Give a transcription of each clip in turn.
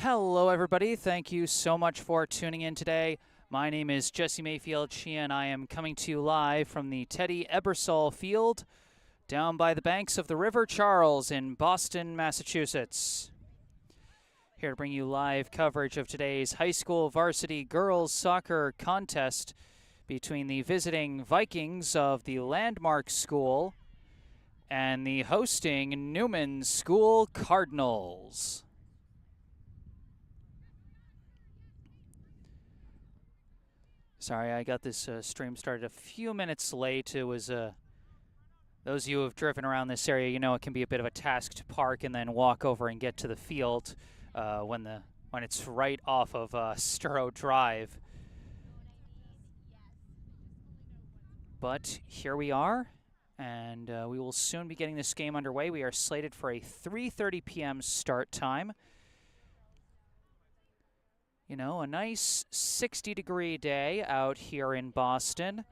Hello, everybody. Thank you so much for tuning in today. My name is Jesse Mayfield-Sheehan. I am coming to you live from the Teddy Ebersol Field down by the banks of the River Charles in Boston, Massachusetts. Here to bring you live coverage of today's high school varsity girls soccer contest between the visiting Vikings of the Landmark School and the hosting Newman School Cardinals. Sorry, I got this stream started a few minutes late. It was those of you who have driven around this area, you know it can be a bit of a task to park and then walk over and get to the field when it's right off of Sturrow Drive. But here we are, and we will soon be getting this game underway. We are slated for a 3:30 p.m. start time. You know, a nice 60-degree day out here in Boston.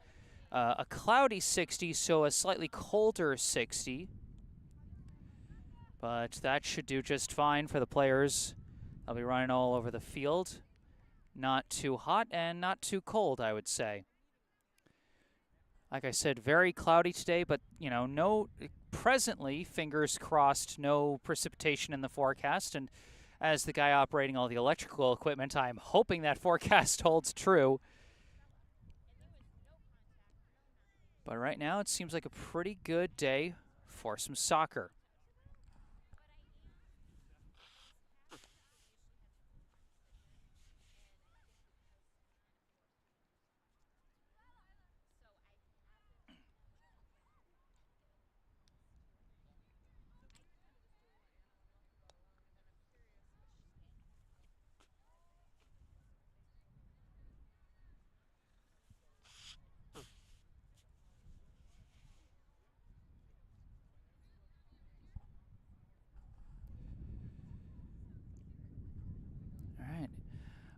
A cloudy 60, so a slightly colder 60. But that should do just fine for the players. They'll be running all over the field. Not too hot and not too cold, I would say. Like I said, very cloudy today, but, you know, presently, fingers crossed, no precipitation in the forecast. And as the guy operating all the electrical equipment, I'm hoping that forecast holds true. But right now, it seems like a pretty good day for some soccer.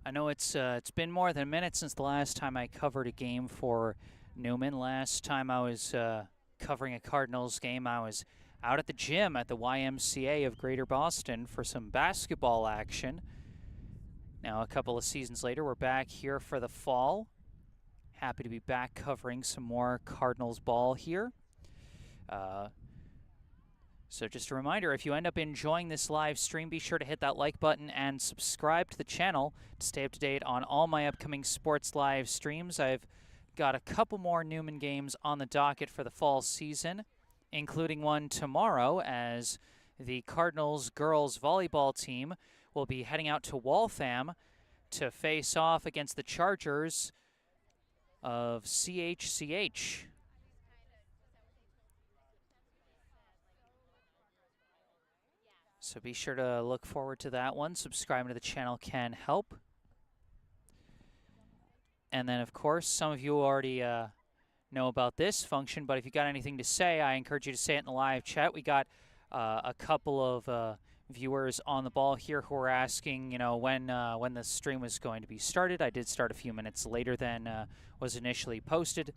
I know it's been more than a minute since the last time I covered a game for Newman. Last time I was covering a Cardinals game, I was out at the gym at the YMCA of Greater Boston for some basketball action. Now, a couple of seasons later, we're back here for the fall. Happy to be back covering some more Cardinals ball here. So just a reminder, if you end up enjoying this live stream, be sure to hit that like button and subscribe to the channel to stay up to date on all my upcoming sports live streams. I've got a couple more Newman games on the docket for the fall season, including one tomorrow as the Cardinals girls volleyball team will be heading out to Waltham to face off against the Chargers of CHCH. So be sure to look forward to that one. Subscribing to the channel can help. And then, of course, some of you already know about this function, but if you got anything to say, I encourage you to say it in the live chat. We got a couple of viewers on the ball here who are asking, you know, when the stream was going to be started. I did start a few minutes later than was initially posted.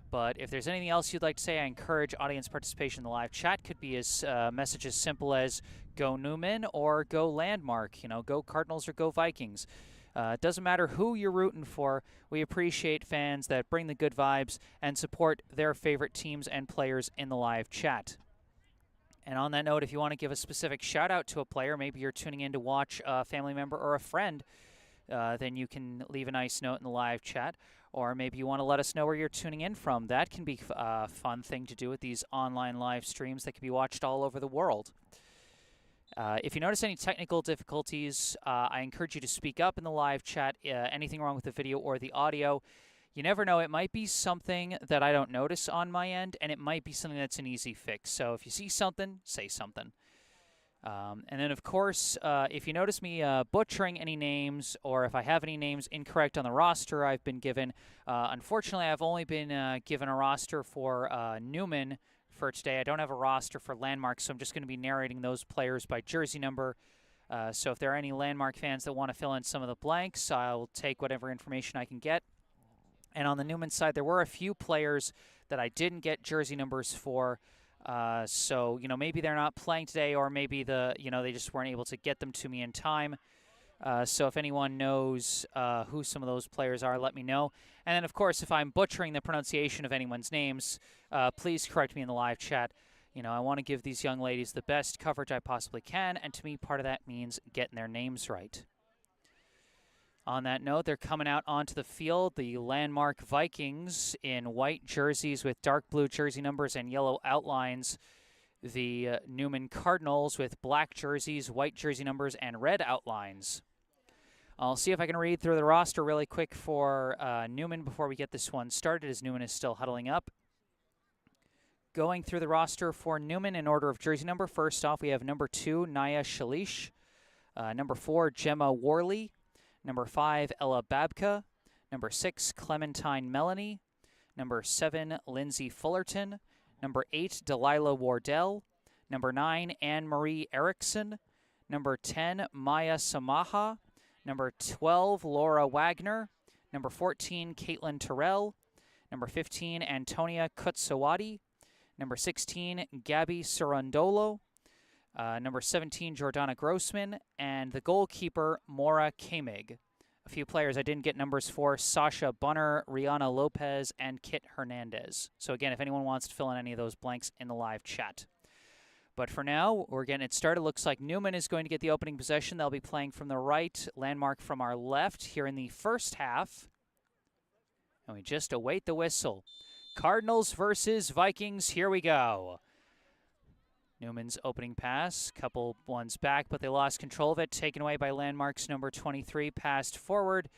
But if there's anything else you'd like to say, I encourage audience participation in the live chat. Could be a message as simple as go Newman or go Landmark, you know, go Cardinals or go Vikings. It doesn't matter who you're rooting for. We appreciate fans that bring the good vibes and support their favorite teams and players in the live chat. And on that note, if you want to give a specific shout out to a player, maybe you're tuning in to watch a family member or a friend, then you can leave a nice note in the live chat. Or maybe you want to let us know where you're tuning in from. That can be a fun thing to do with these online live streams that can be watched all over the world. If you notice any technical difficulties, I encourage you to speak up in the live chat. Anything wrong with the video or the audio, you never know. It might be something that I don't notice on my end, and it might be something that's an easy fix. So if you see something, say something. And then, of course, if you notice me butchering any names or if I have any names incorrect on the roster I've been given, unfortunately, I've only been given a roster for Newman for today. I don't have a roster for Landmark, so I'm just going to be narrating those players by jersey number. So if there are any Landmark fans that want to fill in some of the blanks, I'll take whatever information I can get. And on the Newman side, there were a few players that I didn't get jersey numbers for. So, maybe they're not playing today, or maybe they just weren't able to get them to me in time. So if anyone knows who some of those players are, let me know. And then, of course, if I'm butchering the pronunciation of anyone's names, please correct me in the live chat. I want to give these young ladies the best coverage I possibly can, and to me, part of that means getting their names right. On that note, they're coming out onto the field. The Landmark Vikings in white jerseys with dark blue jersey numbers and yellow outlines. The Newman Cardinals with black jerseys, white jersey numbers, and red outlines. I'll see if I can read through the roster really quick for Newman before we get this one started, as Newman is still huddling up. Going through the roster for Newman in order of jersey number, first off, we have number 2, Naya Shalish. Number 4, Gemma Worley. Number 5, Ella Babka. Number 6, Clementine Melanie. Number 7, Lindsay Fullerton. Number 8, Delilah Wardell. Number 9, Anne-Marie Erickson. Number 10, Maya Samaha. Number 12, Laura Wagner. Number 14, Caitlin Terrell. Number 15, Antonia Kutsawati. Number 16, Gabby Surundolo. Number 17, Jordana Grossman. And the goalkeeper, Maura Kamig. A few players I didn't get numbers for: Sasha Bunner, Rihanna Lopez, and Kit Hernandez. So again, if anyone wants to fill in any of those blanks in the live chat. But for now, we're getting it started. Looks like Newman is going to get the opening possession. They'll be playing from the right, Landmark from our left here in the first half. And we just await the whistle. Cardinals versus Vikings, here we go. Newman's opening pass, couple ones back, but they lost control of it. Taken away by Landmark's number 23, passed forward,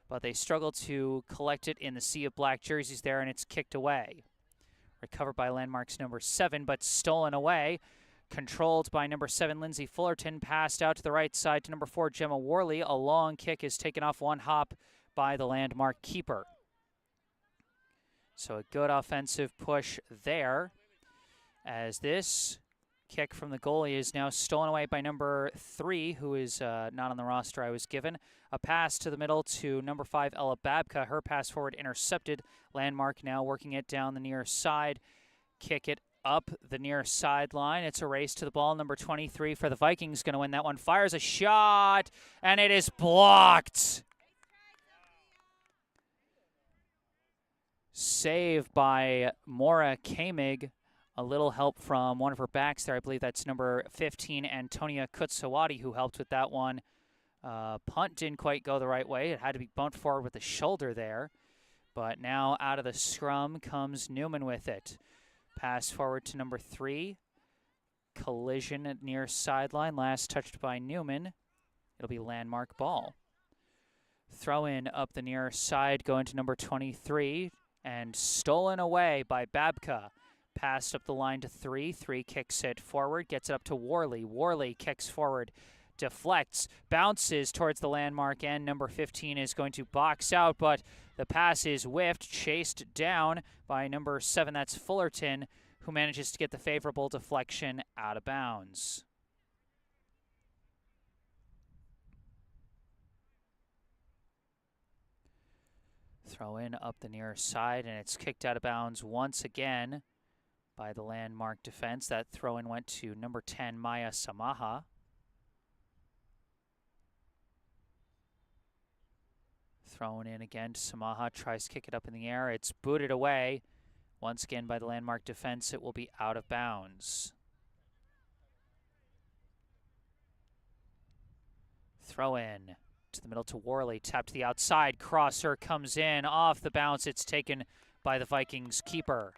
but they struggle to collect it in the sea of black jerseys there, and it's kicked away. Recovered by Landmark's number 7, but stolen away. Controlled by number 7, Lindsay Fullerton, passed out to the right side to number 4, Gemma Worley. A long kick is taken off one hop by the Landmark keeper. So a good offensive push there, as this kick from the goalie is now stolen away by number 3, who is not on the roster I was given. A pass to the middle to number 5, Ella Babka. Her pass forward intercepted. Landmark now working it down the near side. Kick it up the near sideline. It's a race to the ball. Number 23 for the Vikings going to win that one. Fires a shot, and it is blocked. Save by Maura Kamig. A little help from one of her backs there. I believe that's number 15, Antonia Kutsawati, who helped with that one. Punt didn't quite go the right way. It had to be bumped forward with the shoulder there. But now out of the scrum comes Newman with it. Pass forward to number 3. Collision at near sideline. Last touched by Newman. It'll be Landmark ball. Throw in up the near side going to number 23. And stolen away by Babka. Passed up the line to 3. 3 kicks it forward, gets it up to Worley. Worley kicks forward, deflects, bounces towards the Landmark end. Number 15 is going to box out, but the pass is whiffed, chased down by number 7. That's Fullerton, who manages to get the favorable deflection out of bounds. Throw in up the near side, and it's kicked out of bounds once again by the Landmark defense. That throw-in went to number 10, Maya Samaha. Thrown in again to Samaha, tries to kick it up in the air. It's booted away. Once again by the Landmark defense, it will be out of bounds. Throw in to the middle to Worley, tap to the outside. Crosser comes in, off the bounce. It's taken by the Vikings keeper.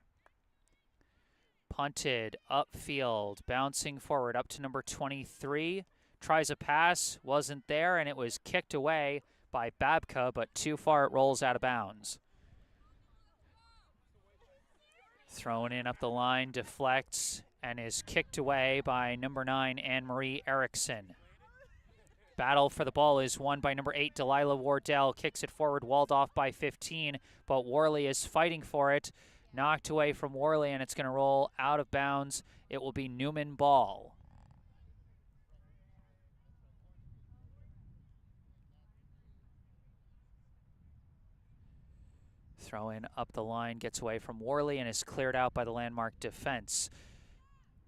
Punted upfield, bouncing forward up to number 23. Tries a pass, wasn't there, and it was kicked away by Babka, but too far, it rolls out of bounds. Thrown in up the line, deflects, and is kicked away by number 9, Anne-Marie Erickson. Battle for the ball is won by number 8, Delilah Wardell. Kicks it forward, walled off by 15, but Worley is fighting for it. Knocked away from Worley, and it's going to roll out of bounds. It will be Newman ball. Throw in up the line, gets away from Worley, and is cleared out by the Landmark defense.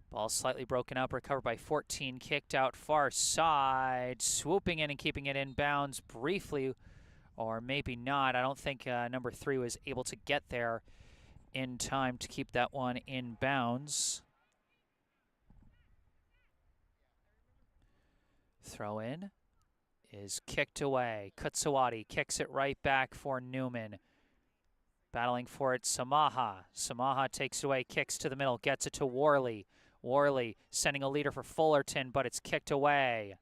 Ball slightly broken up, recovered by 14, kicked out far side, swooping in and keeping it in bounds briefly, or maybe not. I don't think number 3 was able to get there in time to keep that one in bounds. Throw in is kicked away. Kutsawati kicks it right back for Newman. Battling for it, Samaha. Samaha takes it away, kicks to the middle, gets it to Worley. Worley sending a leader for Fullerton, but it's kicked away.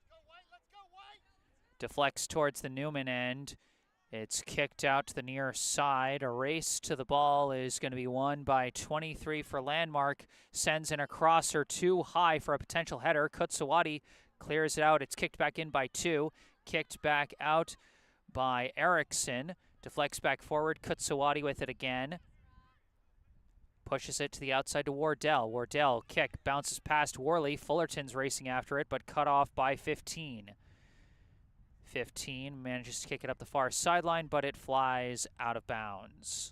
Deflects towards the Newman end. It's kicked out to the near side. A race to the ball is going to be won by 23 for Landmark. Sends in a crosser too high for a potential header. Kutsawati clears it out. It's kicked back in by 2. Kicked back out by Erickson. Deflects back forward. Kutsawati with it again. Pushes it to the outside to Wardell. Wardell kick bounces past Worley. Fullerton's racing after it, but cut off by 15. 15 manages to kick it up the far sideline, but it flies out of bounds.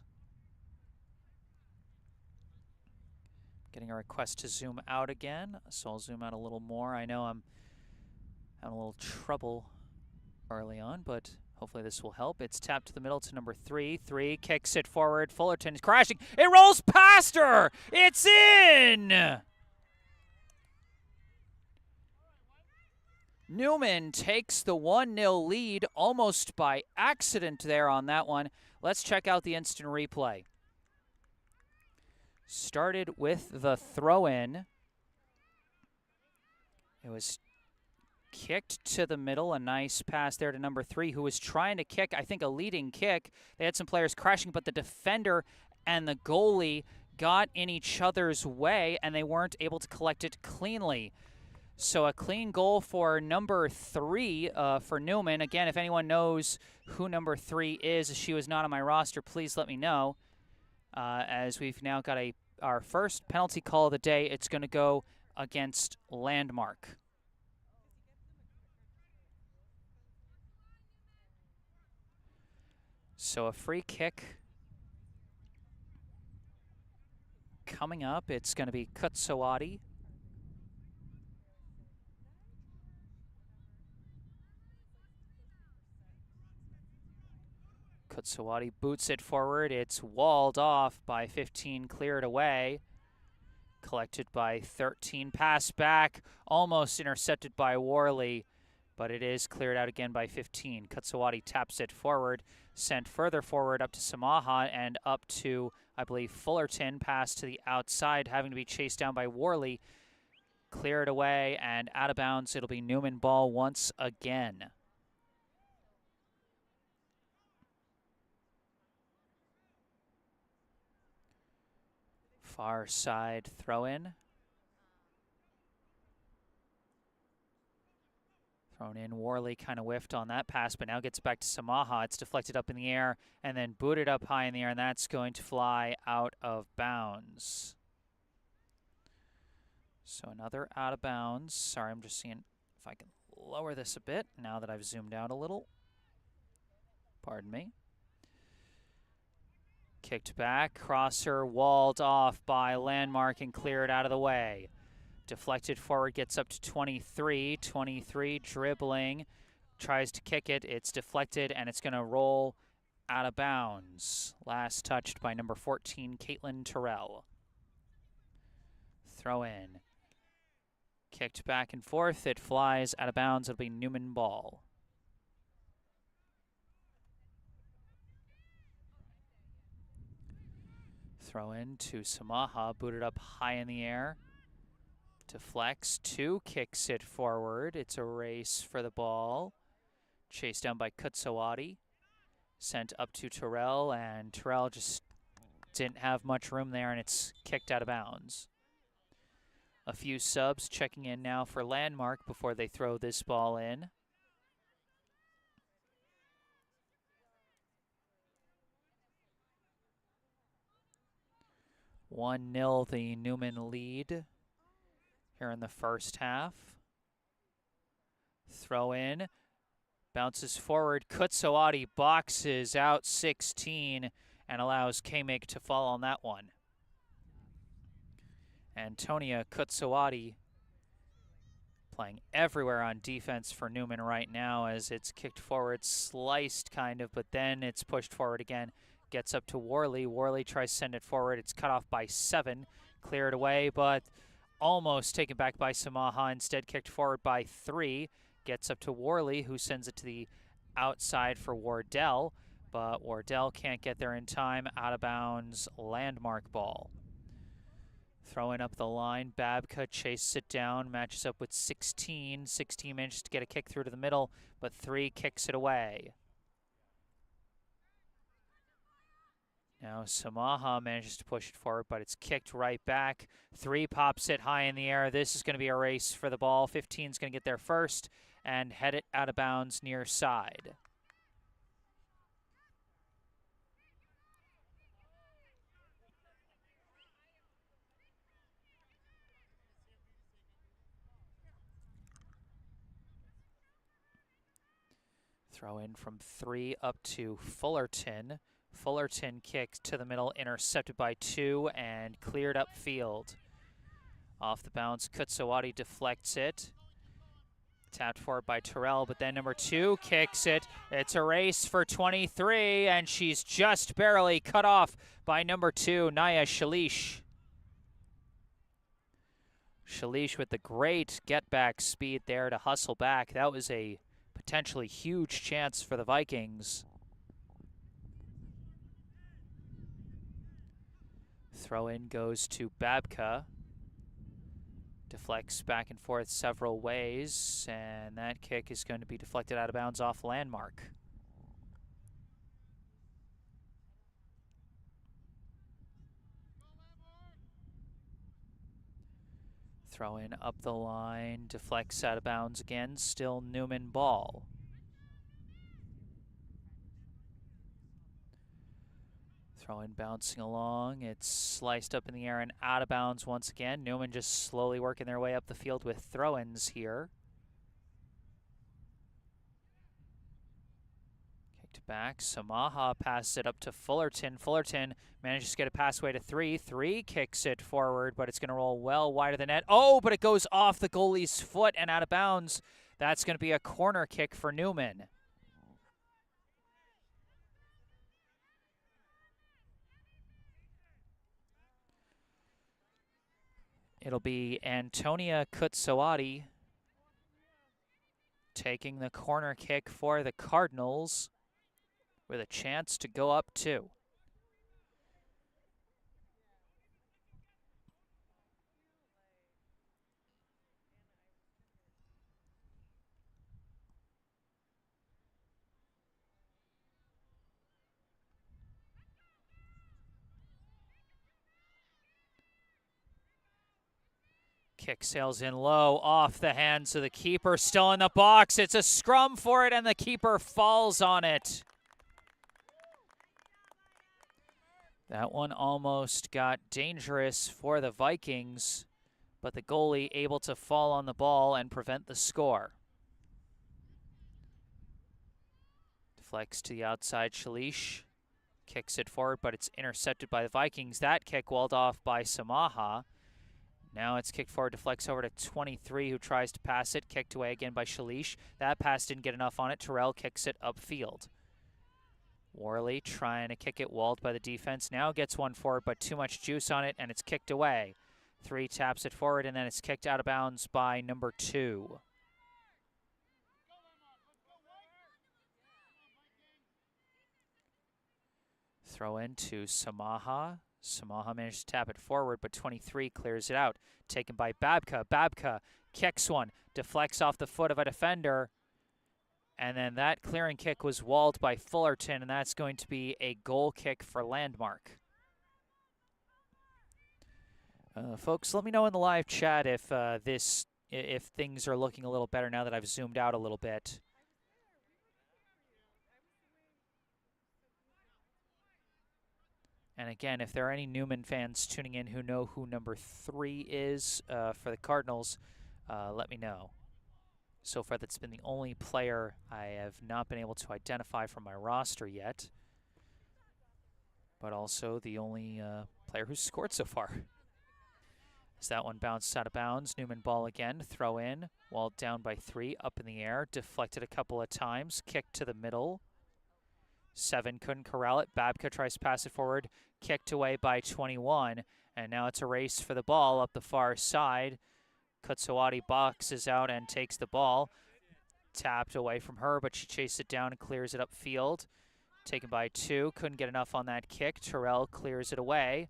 Getting a request to zoom out again, so I'll zoom out a little more. I know I'm having a little trouble early on, but hopefully this will help. It's tapped to the middle to number 3. 3 kicks it forward. Fullerton is crashing. It rolls past her. It's in! Newman takes the 1-0 lead almost by accident there on that one. Let's check out the instant replay. Started with the throw-in. It was kicked to the middle. A nice pass there to number 3, who was trying to kick, I think, a leading kick. They had some players crashing, but the defender and the goalie got in each other's way, and they weren't able to collect it cleanly. So a clean goal for number 3 for Newman. Again, if anyone knows who number 3 is, she was not on my roster, please let me know. As we've now got our first penalty call of the day. It's going to go against Landmark. So a free kick coming up. It's going to be Kutsawati. Kutsawati boots it forward. It's walled off by 15, cleared away. Collected by 13, pass back, almost intercepted by Worley, but it is cleared out again by 15. Kutsawati taps it forward, sent further forward up to Samaha and up to, I believe, Fullerton. Pass to the outside, having to be chased down by Worley. Cleared away and out of bounds. It'll be Newman ball once again. Far side throw-in. Thrown in. Worley kind of whiffed on that pass, but now gets back to Samaha. It's deflected up in the air and then booted up high in the air, and that's going to fly out of bounds. So another out of bounds. Sorry, I'm just seeing if I can lower this a bit now that I've zoomed out a little. Pardon me. Kicked back, crosser walled off by Landmark and cleared out of the way. Deflected forward, gets up to 23. 23 dribbling, tries to kick it. It's deflected and it's going to roll out of bounds. Last touched by number 14, Caitlin Terrell. Throw in. Kicked back and forth. It flies out of bounds. It'll be Newman ball. Throw in to Samaha, booted up high in the air. Deflects, 2, kicks it forward. It's a race for the ball. Chased down by Kutsawati. Sent up to Terrell, and Terrell just didn't have much room there, and it's kicked out of bounds. A few subs checking in now for Landmark before they throw this ball in. (1-0) the Newman lead here in the first half. Throw in, bounces forward. Kutsawati boxes out 16 and allows K-Make to fall on that one. Antonia Kutsawati playing everywhere on defense for Newman right now as it's kicked forward, sliced kind of, but then it's pushed forward again. Gets up to Worley. Worley tries to send it forward. It's cut off by 7. Cleared away, but almost taken back by Samaha. Instead kicked forward by 3. Gets up to Worley, who sends it to the outside for Wardell, but Wardell can't get there in time. Out of bounds, landmark ball. Throwing up the line, Babka chases it down, matches up with 16. 16 manages to get a kick through to the middle, but 3 kicks it away. Now Samaha manages to push it forward, but it's kicked right back. 3 pops it high in the air. This is going to be a race for the ball. 15 is going to get there first and head it out of bounds near side. Throw in from 3 up to Fullerton. Fullerton kicks to the middle, intercepted by 2 and cleared upfield. Off the bounce, Kutsawati deflects it. Tapped forward by Terrell, but then number 2 kicks it. It's a race for 23, and she's just barely cut off by number 2, Naya Shalish. Shalish with the great get-back speed there to hustle back. That was a potentially huge chance for the Vikings. Throw in goes to Babka. Deflects back and forth several ways, and that kick is going to be deflected out of bounds off landmark. Throw in up the line, deflects out of bounds again, still Newman ball. Throw in bouncing along, it's sliced up in the air and out of bounds once again. Newman just slowly working their way up the field with throw-ins here. Kicked back, Samaha passes it up to Fullerton. Fullerton manages to get a pass away to 3. 3 kicks it forward, but it's going to roll well wide of the net. Oh, but it goes off the goalie's foot and out of bounds. That's going to be a corner kick for Newman. It'll be Antonia Kutsawati taking the corner kick for the Cardinals with a chance to go up 2. Kick sails in low, off the hands of the keeper, still in the box. It's a scrum for it, and the keeper falls on it. That one almost got dangerous for the Vikings, but the goalie able to fall on the ball and prevent the score. Deflects to the outside, Shalish kicks it forward, but it's intercepted by the Vikings. That kick walled off by Samaha. Now it's kicked forward, deflects over to 23, who tries to pass it. Kicked away again by Shalish. That pass didn't get enough on it. Terrell kicks it upfield. Worley trying to kick it, walled by the defense. Now gets one forward, but too much juice on it, and it's kicked away. 3 taps it forward, and then it's kicked out of bounds by number 2. Throw in to Samaha. Samaha managed to tap it forward, but 23 clears it out. Taken by Babka. Babka kicks one, deflects off the foot of a defender, and then that clearing kick was walled by Fullerton, and that's going to be a goal kick for landmark. Folks, let me know in the live chat if if things are looking a little better now that I've zoomed out a little bit. And again, if there are any Newman fans tuning in who know who number 3 is for the Cardinals, let me know. So far, that's been the only player I have not been able to identify from my roster yet, but also the only player who's scored so far. As that one bounced out of bounds, Newman ball again, throw in, Walled down by 3, up in the air, deflected a couple of times, kicked to the middle. 7 couldn't corral it. Babka tries to pass it forward, kicked away by 21, and now it's a race for the ball up the far side. Kutsawati boxes out and takes the ball. Tapped away from her, but she chased it down and clears it upfield. Taken by 2, couldn't get enough on that kick. Terrell clears it away.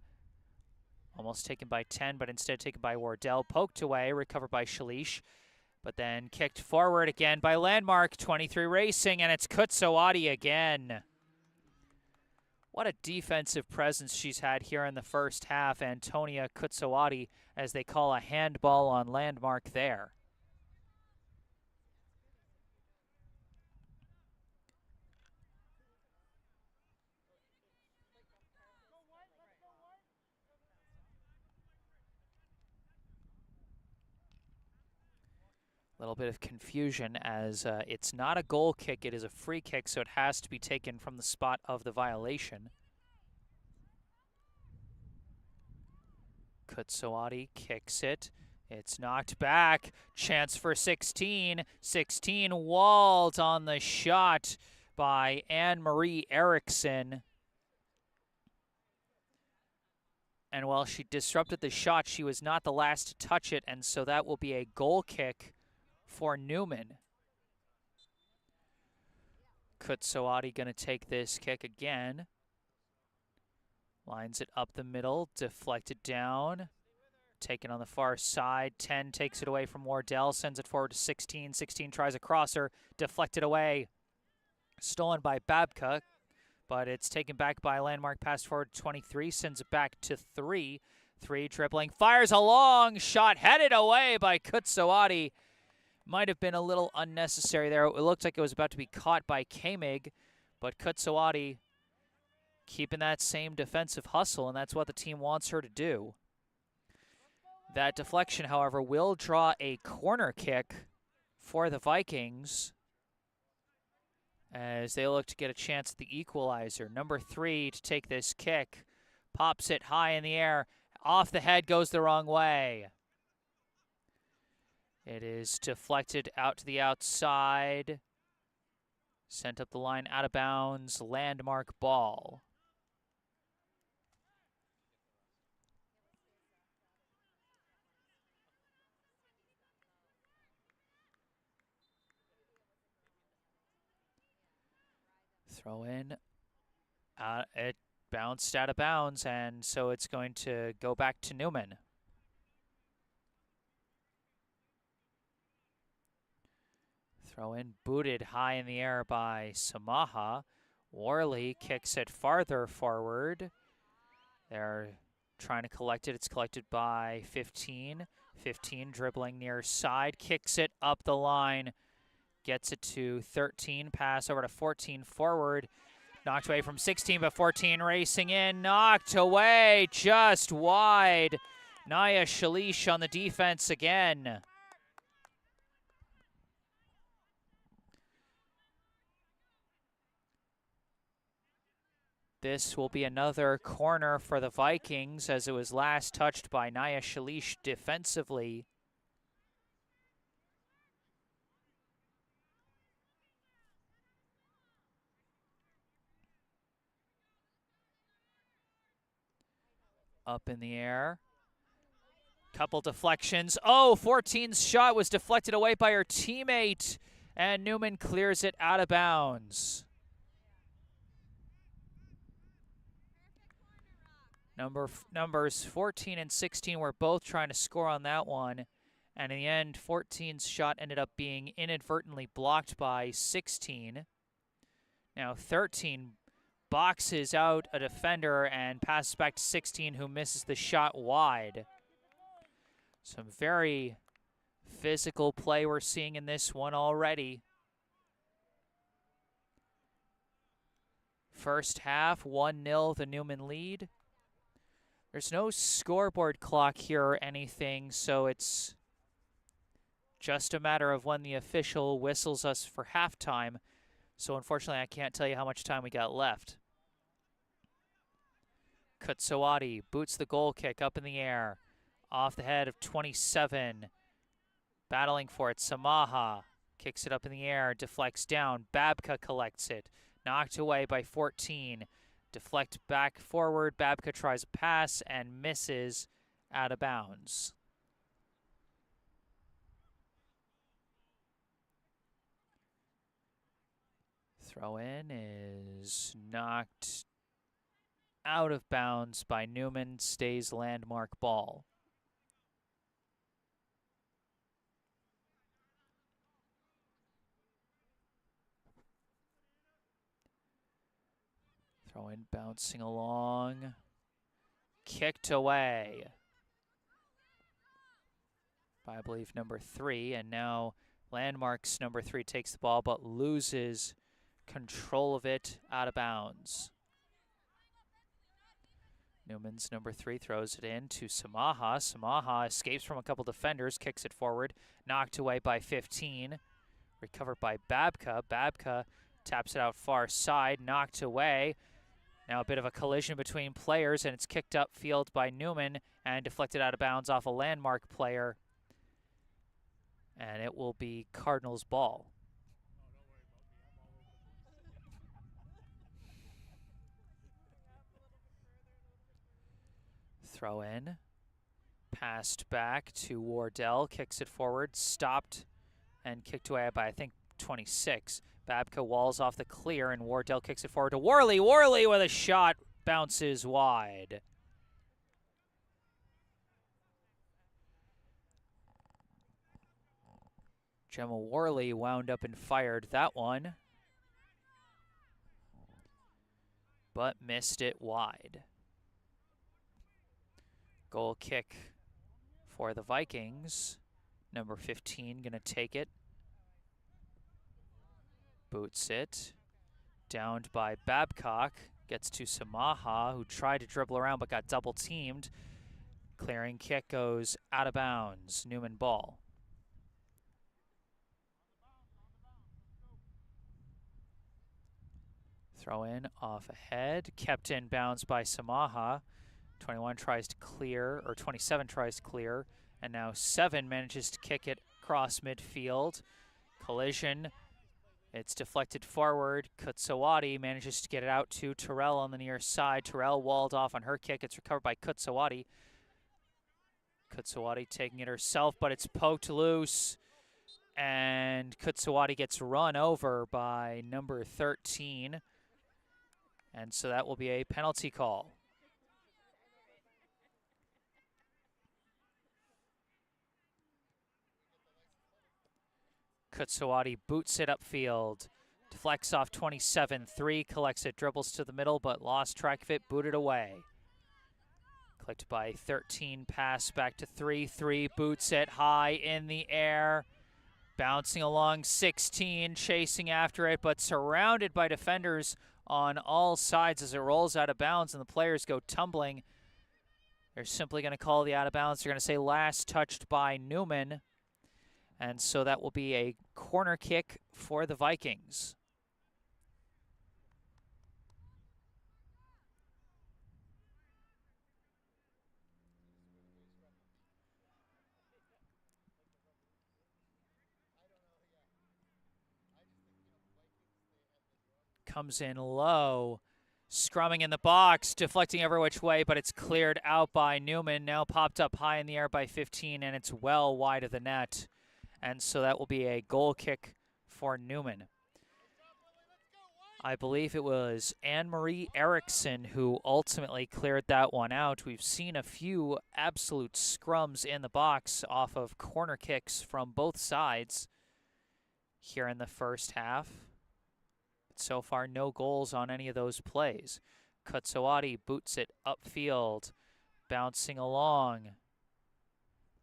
Almost taken by 10, but instead taken by Wardell. Poked away, recovered by Shalish, but then kicked forward again by Landmark. 23 Racing, and it's Kutsawati again. What a defensive presence she's had here in the first half. Antonia Kutsawati, as they call a handball on Landmark there. Little bit of confusion as it's not a goal kick, it is a free kick, so it has to be taken from the spot of the violation. Kutsawati kicks it. It's knocked back. Chance for 16. 16 walled on the shot by Anne-Marie Erickson. And while she disrupted the shot, she was not the last to touch it, and so that will be a goal kick for Newman. Kutsawati going to take this kick again. Lines it up the middle, deflected down. Taken on the far side. 10 takes it away from Wardell, sends it forward to 16. 16 tries a crosser, deflected away. Stolen by Babka, but it's taken back by Landmark. Pass forward to 23, sends it back to 3. 3 dribbling, fires a long shot, headed away by Kutsawati. Might have been a little unnecessary there. It looked like it was about to be caught by Kamig, but Kutsawati keeping that same defensive hustle, and that's what the team wants her to do. That deflection, however, will draw a corner kick for the Vikings as they look to get a chance at the equalizer. Number 3 to take this kick. Pops it high in the air. Off the head, goes the wrong way. It is deflected out to the outside. Sent up the line, out of bounds. Landmark ball. Throw in. It bounced out of bounds, and so it's going to go back to Newman. Throw in, booted high in the air by Samaha. Worley kicks it farther forward. They're trying to collect it. It's collected by 15. 15 dribbling near side, kicks it up the line. Gets it to 13, pass over to 14 forward. Knocked away from 16, but 14 racing in. Knocked away just wide. Naya Shalish on the defense again. This will be another corner for the Vikings as it was last touched by Naya Shalish defensively. Up in the air. Couple deflections. Oh, 14's shot was deflected away by her teammate, and Newman clears it out of bounds. Numbers 14 and 16 were both trying to score on that one, and in the end, 14's shot ended up being inadvertently blocked by 16. Now 13 boxes out a defender and passes back to 16, who misses the shot wide. Some very physical play we're seeing in this one already. First half, 1-0 the Newman lead. There's no scoreboard clock here or anything, so it's just a matter of when the official whistles us for halftime. So unfortunately, I can't tell you how much time we got left. Kutsawati boots the goal kick up in the air. off the head of 27. Battling for it, Samaha kicks it up in the air, deflects down. Babka collects it, knocked away by 14. Deflect back forward. Babka tries a pass and misses out of bounds. Throw in is knocked out of bounds by Newman, stays landmark ball. Throw in bouncing along. Kicked away by, I believe, number 3. And now Landmark's number 3 takes the ball but loses control of it out of bounds. Newman's number 3 throws it in to Samaha. Samaha escapes from a couple defenders, kicks it forward, knocked away by 15. Recovered by Babka. Babka taps it out far side, knocked away. Now a bit of a collision between players, and it's kicked upfield by Newman and deflected out of bounds off a Landmark player. And it will be Cardinals ball. Throw in. Passed back to Wardell, kicks it forward, stopped and kicked away by, I think, 26. Babka walls off the clear, and Wardell kicks it forward to Worley. Worley with a shot, bounces wide. Gemma Worley wound up and fired that one, but missed it wide. Goal kick for the Vikings. Number 15 gonna take it. Boots it. Downed by Babcock. Gets to Samaha, who tried to dribble around but got double teamed. Clearing kick goes out of bounds. Newman ball. Throw in off ahead. Kept in bounds by Samaha. 21 tries to clear, or 27 tries to clear. And now 7 manages to kick it across midfield. Collision. It's deflected forward. Kutsawati manages to get it out to Terrell on the near side. Terrell walled off on her kick. It's recovered by Kutsawati. Kutsawati taking it herself, but it's poked loose. And Kutsawati gets run over by number 13. And so that will be a penalty call. Kutsawati boots it upfield. Deflects off 27. 3 collects it, dribbles to the middle, but lost track of it, booted away. Clicked by 13, pass back to 3. 3 boots it high in the air. Bouncing along 16, chasing after it, but surrounded by defenders on all sides as it rolls out of bounds and the players go tumbling. They're simply going to call the out of bounds. They're going to say last touched by Newman. And so that will be a corner kick for the Vikings. Comes in low, scrumming in the box, deflecting every which way, but it's cleared out by Newman. Now popped up high in the air by 15, and it's well wide of the net. And so that will be a goal kick for Newman. I believe it was Anne-Marie Erickson who ultimately cleared that one out. We've seen a few absolute scrums in the box off of corner kicks from both sides here in the first half. But so far, no goals on any of those plays. Kutsawati boots it upfield, bouncing along.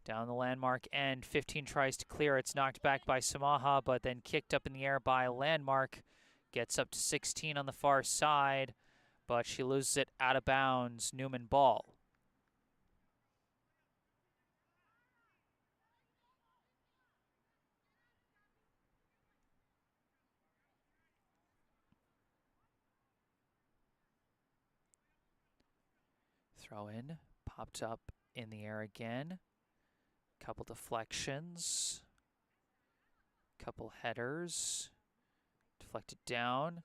Down the Landmark end, 15 tries to clear. It's knocked back by Samaha, but then kicked up in the air by Landmark. Gets up to 16 on the far side, but she loses it out of bounds. Newman ball. Throw in, popped up In the air again. Couple deflections. Couple headers. Deflected down.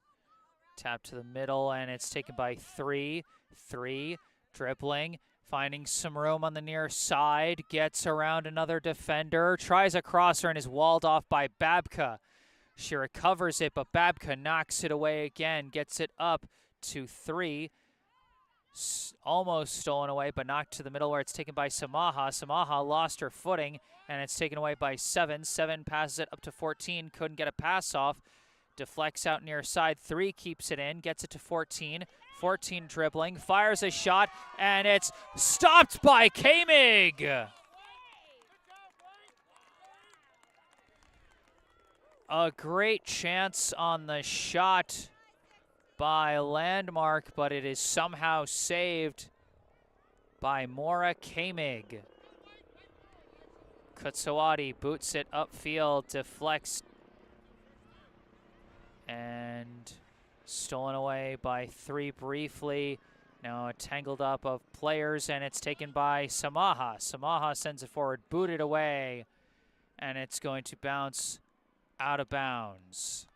Tap to the middle, and it's taken by 3. 3, dribbling, finding some room on the near side, gets around another defender, tries a crosser, and is walled off by Babka. She recovers it, but Babka knocks it away again, gets it up to 3. Almost stolen away, but knocked to the middle where it's taken by Samaha. Samaha lost her footing, and it's taken away by 7. 7 passes it up to 14, couldn't get a pass off. Deflects out near side. 3 keeps it in, gets it to 14. 14 dribbling, fires a shot, and it's stopped by Kamig. A great chance on the shot by Landmark, but it is somehow saved by Mora Kamig. Kutsawati boots it upfield, deflects, and stolen away by 3 briefly. Now tangled up of players, and it's taken by Samaha. Samaha sends it forward, booted away, and it's going to bounce out of bounds.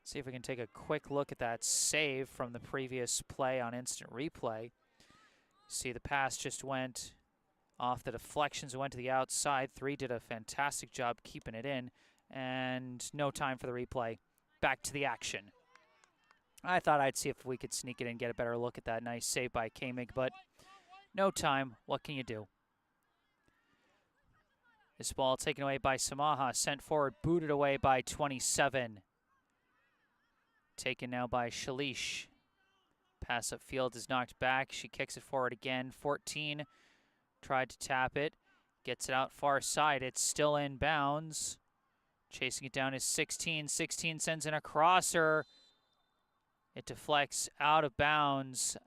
See if we can take a quick look at that save from the previous play on instant replay. See, the pass just went off the deflections, went to the outside. 3 did a fantastic job keeping it in, and no time for the replay. Back to the action. I thought I'd see if we could sneak it in, get a better look at that nice save by Kamig, but no time. What can you do? This ball taken away by Samaha, sent forward, booted away by 27. Taken now by Shalish. Pass upfield is knocked back. She kicks it forward again. 14 tried to tap it. Gets it out far side. It's still in bounds. Chasing it down is 16. 16 sends in a crosser. It deflects out of bounds.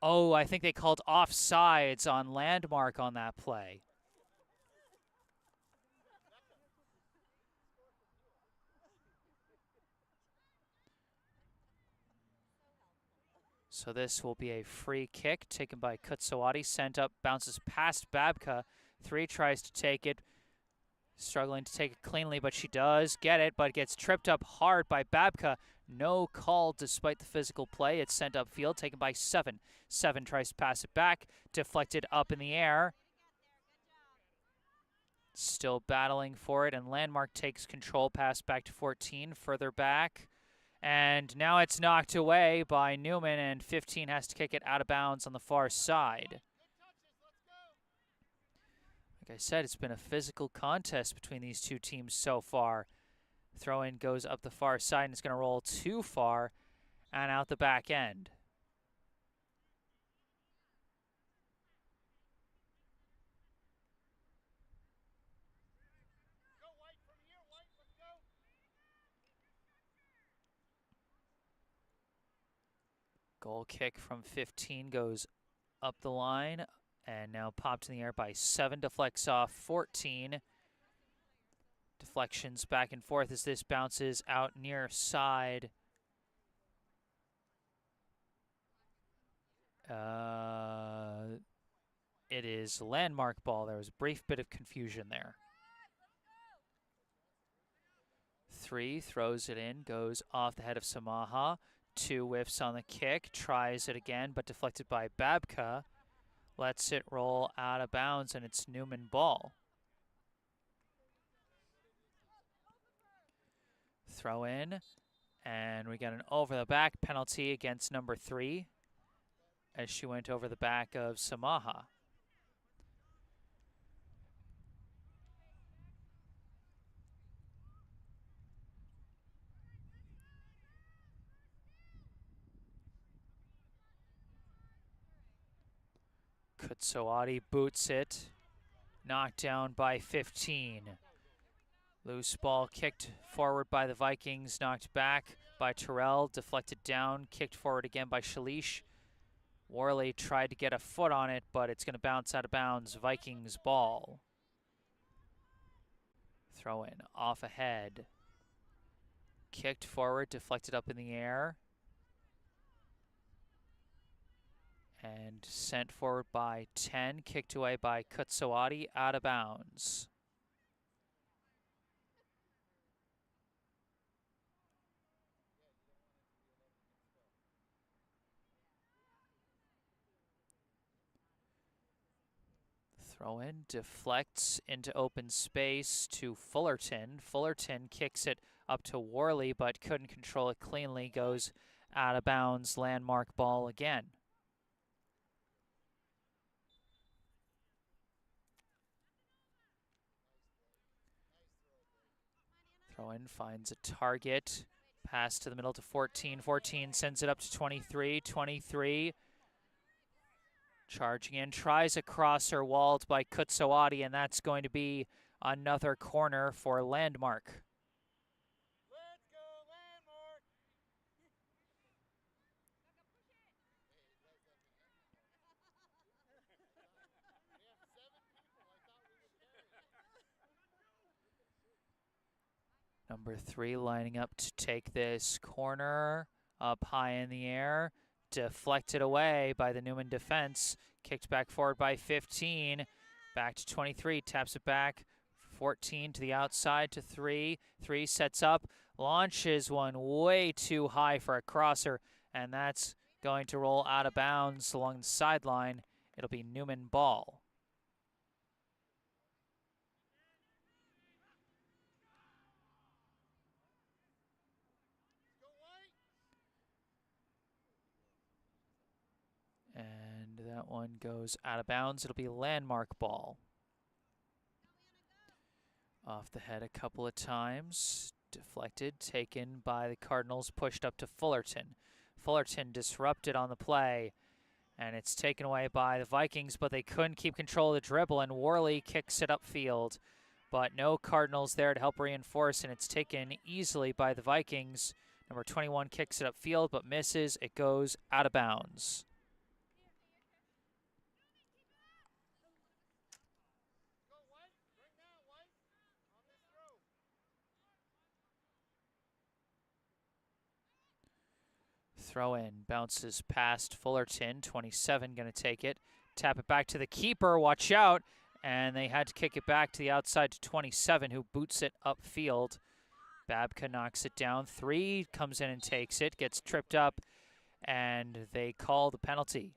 Oh, I think they called offsides on Landmark on that play. So this will be a free kick taken by Kutsawati. Sent up, bounces past Babka. 3 tries to take it. Struggling to take it cleanly, but she does get it, but gets tripped up hard by Babka. No call despite the physical play. It's sent upfield, taken by 7. 7 tries to pass it back. Deflected up in the air. Still battling for it, and Landmark takes control. Pass back to 14, further back. And now it's knocked away by Newman, and 15 has to kick it out of bounds on the far side. Like I said, it's been a physical contest between these two teams so far. Throw-in goes up the far side, and it's going to roll too far and out the back end. Goal kick from 15 goes up the line, and now popped in the air by 7, deflects off 14. Deflections back and forth as this bounces out near side. It is Landmark ball. There was a brief bit of confusion there. 3 throws it in, goes off the head of Samaha. 2 whiffs on the kick, tries it again, but deflected by Babka. Lets it roll out of bounds, and it's Newman ball. Throw in, and we got an over-the-back penalty against number 3 as she went over the back of Samaha. Kutsawati boots it, knocked down by 15. Loose ball kicked forward by the Vikings, knocked back by Terrell, deflected down, kicked forward again by Shalish. Worley tried to get a foot on it, but it's going to bounce out of bounds. Vikings ball. Throw in, off ahead. Kicked forward, deflected up in the air. And sent forward by 10, kicked away by Kutsawati, out of bounds. Throw in, deflects into open space to Fullerton. Fullerton kicks it up to Worley, but couldn't control it cleanly. Goes out of bounds, landmark ball again. Throw in, finds a target. Pass to the middle to 14. 14 sends it up to 23. 23 charging in, tries a crosser, walled by Kutsawati, and that's going to be another corner for Landmark. Let's go, Landmark! Number 3 lining up to take this corner, up high in the air, deflected away by the Newman defense, kicked back forward by 15, back to 23, taps it back, 14 to the outside to 3, 3 sets up, launches one way too high for a crosser, and that's going to roll out of bounds along the sideline. It'll be Newman ball. And that one goes out of bounds. It'll be Landmark ball. Off the head a couple of times. Deflected, taken by the Cardinals, pushed up to Fullerton. Fullerton disrupted on the play, and it's taken away by the Vikings, but they couldn't keep control of the dribble, and Worley kicks it upfield. But no Cardinals there to help reinforce, and it's taken easily by the Vikings. Number 21 kicks it upfield, but misses. It goes out of bounds. Throw in, bounces past Fullerton, 27 going to take it. Tap it back to the keeper, watch out. And they had to kick it back to the outside to 27, who boots it upfield. Babka knocks it down. 3 comes in and takes it, gets tripped up, and they call the penalty.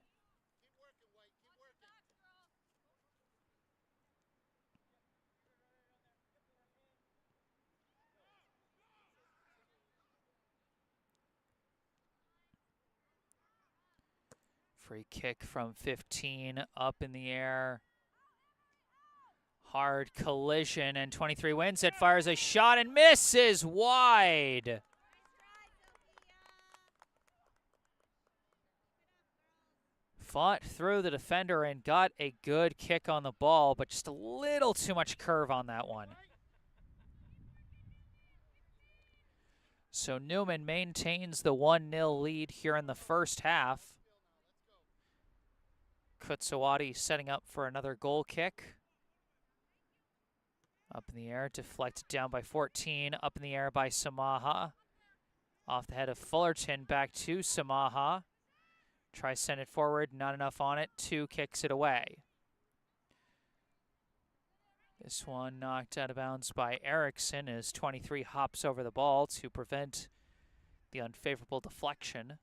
Free kick from 15, up in the air. Hard collision, and 23 wins it, fires a shot and misses wide. Fought through the defender and got a good kick on the ball, but just a little too much curve on that one. So Newman maintains the 1-0 lead here in the first half. Kutsawati setting up for another goal kick. Up in the air, deflected down by 14. Up in the air by Samaha. Off the head of Fullerton, back to Samaha. Tries to send it forward, not enough on it. 2 kicks it away. This one knocked out of bounds by Erickson as 23 hops over the ball to prevent the unfavorable deflection.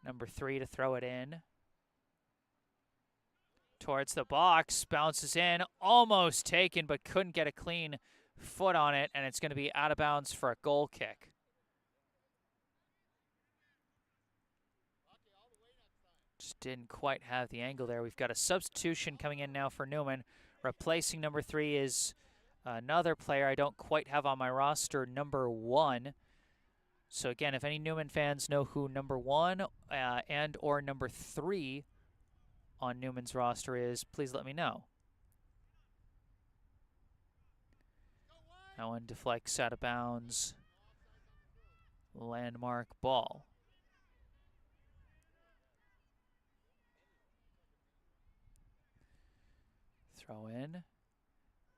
Number 3 to throw it in. Towards the box, bounces in, almost taken, but couldn't get a clean foot on it, and it's going to be out of bounds for a goal kick. Just didn't quite have the angle there. We've got a substitution coming in now for Newman. Replacing number 3 is another player I don't quite have on my roster, number 1. So again, if any Newman fans know who number 1 and or number 3 on Newman's roster is, please let me know. That one deflects out of bounds. Landmark ball. Throw in.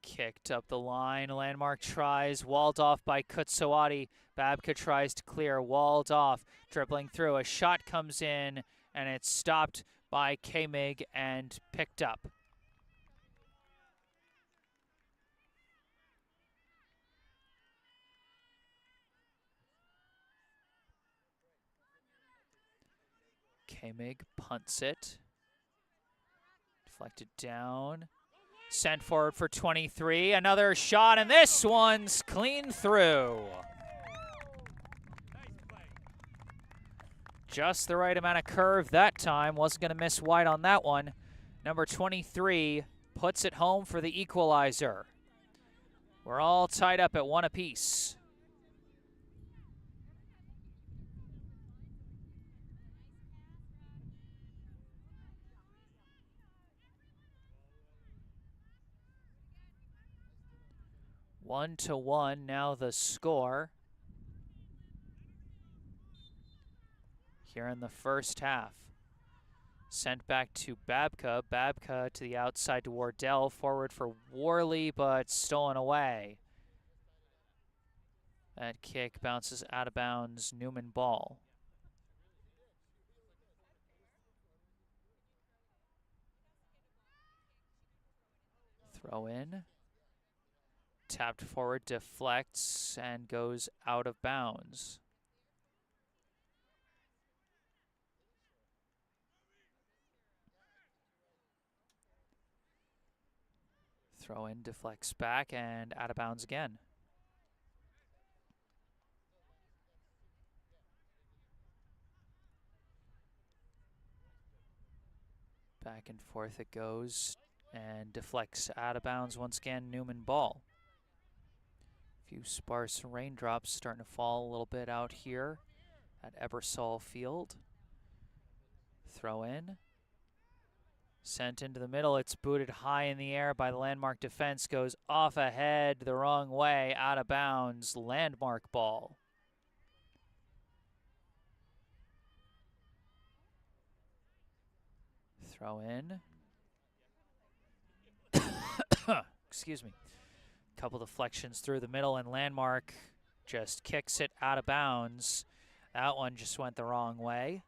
Kicked up the line. Landmark tries. Walled off by Kutsawati. Babka tries to clear. Walled off. Dribbling through. A shot comes in, and it's stopped by K-Mig and picked up. K-Mig punts it. Deflected down. Sent forward for 23. Another shot, and this one's clean through. Just the right amount of curve that time. Wasn't going to miss wide on that one. Number 23 puts it home for the equalizer. We're all tied up at 1 apiece. One to one now the score here in the first half. Sent back to Babka. Babka to the outside to Wardell. Forward for Worley, but stolen away. That kick bounces out of bounds. Newman ball. Throw in. Tapped forward, deflects, and goes out of bounds. Throw in, deflects back, and out of bounds again. Back and forth it goes, and deflects out of bounds once again. Newman ball. A few sparse raindrops starting to fall a little bit out here at Ebersol Field. Throw in. Sent into the middle. It's booted high in the air by the Landmark defense. Goes off ahead the wrong way, out of bounds. Landmark ball. Throw in. Excuse me. Couple deflections through the middle, and Landmark just kicks it out of bounds. That one just went the wrong way.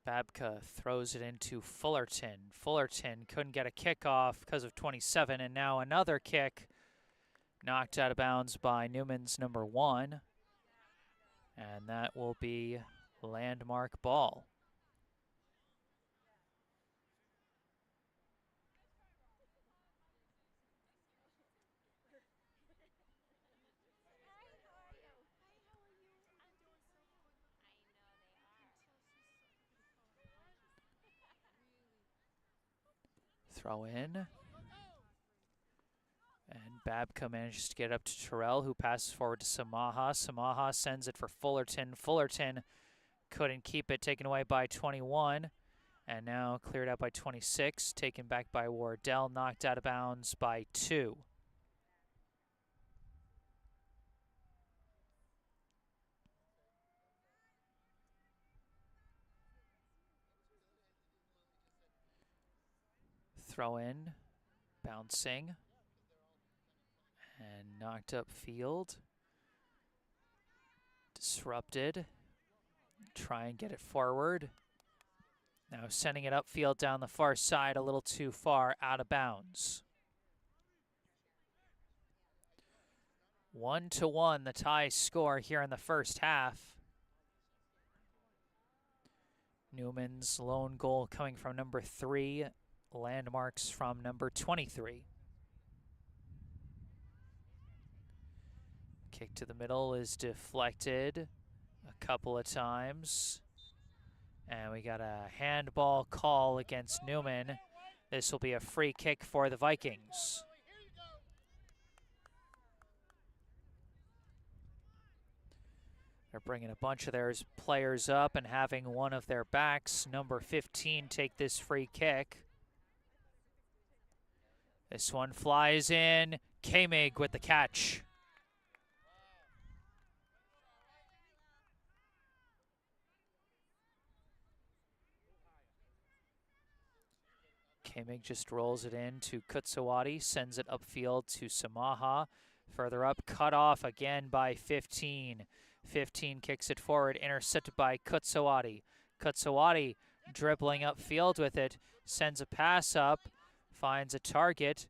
Babka throws it into Fullerton. Fullerton couldn't get a kick off because of 27, and now another kick knocked out of bounds by Newman's number 1. And that will be Landmark ball. Throw in. And Babka manages to get up to Terrell, who passes forward to Samaha. Samaha sends it for Fullerton. Fullerton couldn't keep it, taken away by 21. And now cleared out by 26, taken back by Wardell, knocked out of bounds by 2. Throw in, bouncing, and knocked up field. Disrupted. Try and get it forward. Now sending it upfield down the far side, a little too far, out of bounds. 1 to 1, the tie score here in the first half. Newman's lone goal coming from number 3, Landmarks from number 23. Kick to the middle is deflected a couple of times. And we got a handball call against Newman. This will be a free kick for the Vikings. They're bringing a bunch of their players up and having one of their backs, number 15, take this free kick. This one flies in. K-Mig with the catch. Kamig just rolls it in to Kutsawati, sends it upfield to Samaha. Further up, cut off again by 15. 15 kicks it forward, intercepted by Kutsawati. Kutsawati dribbling upfield with it, sends a pass up, finds a target,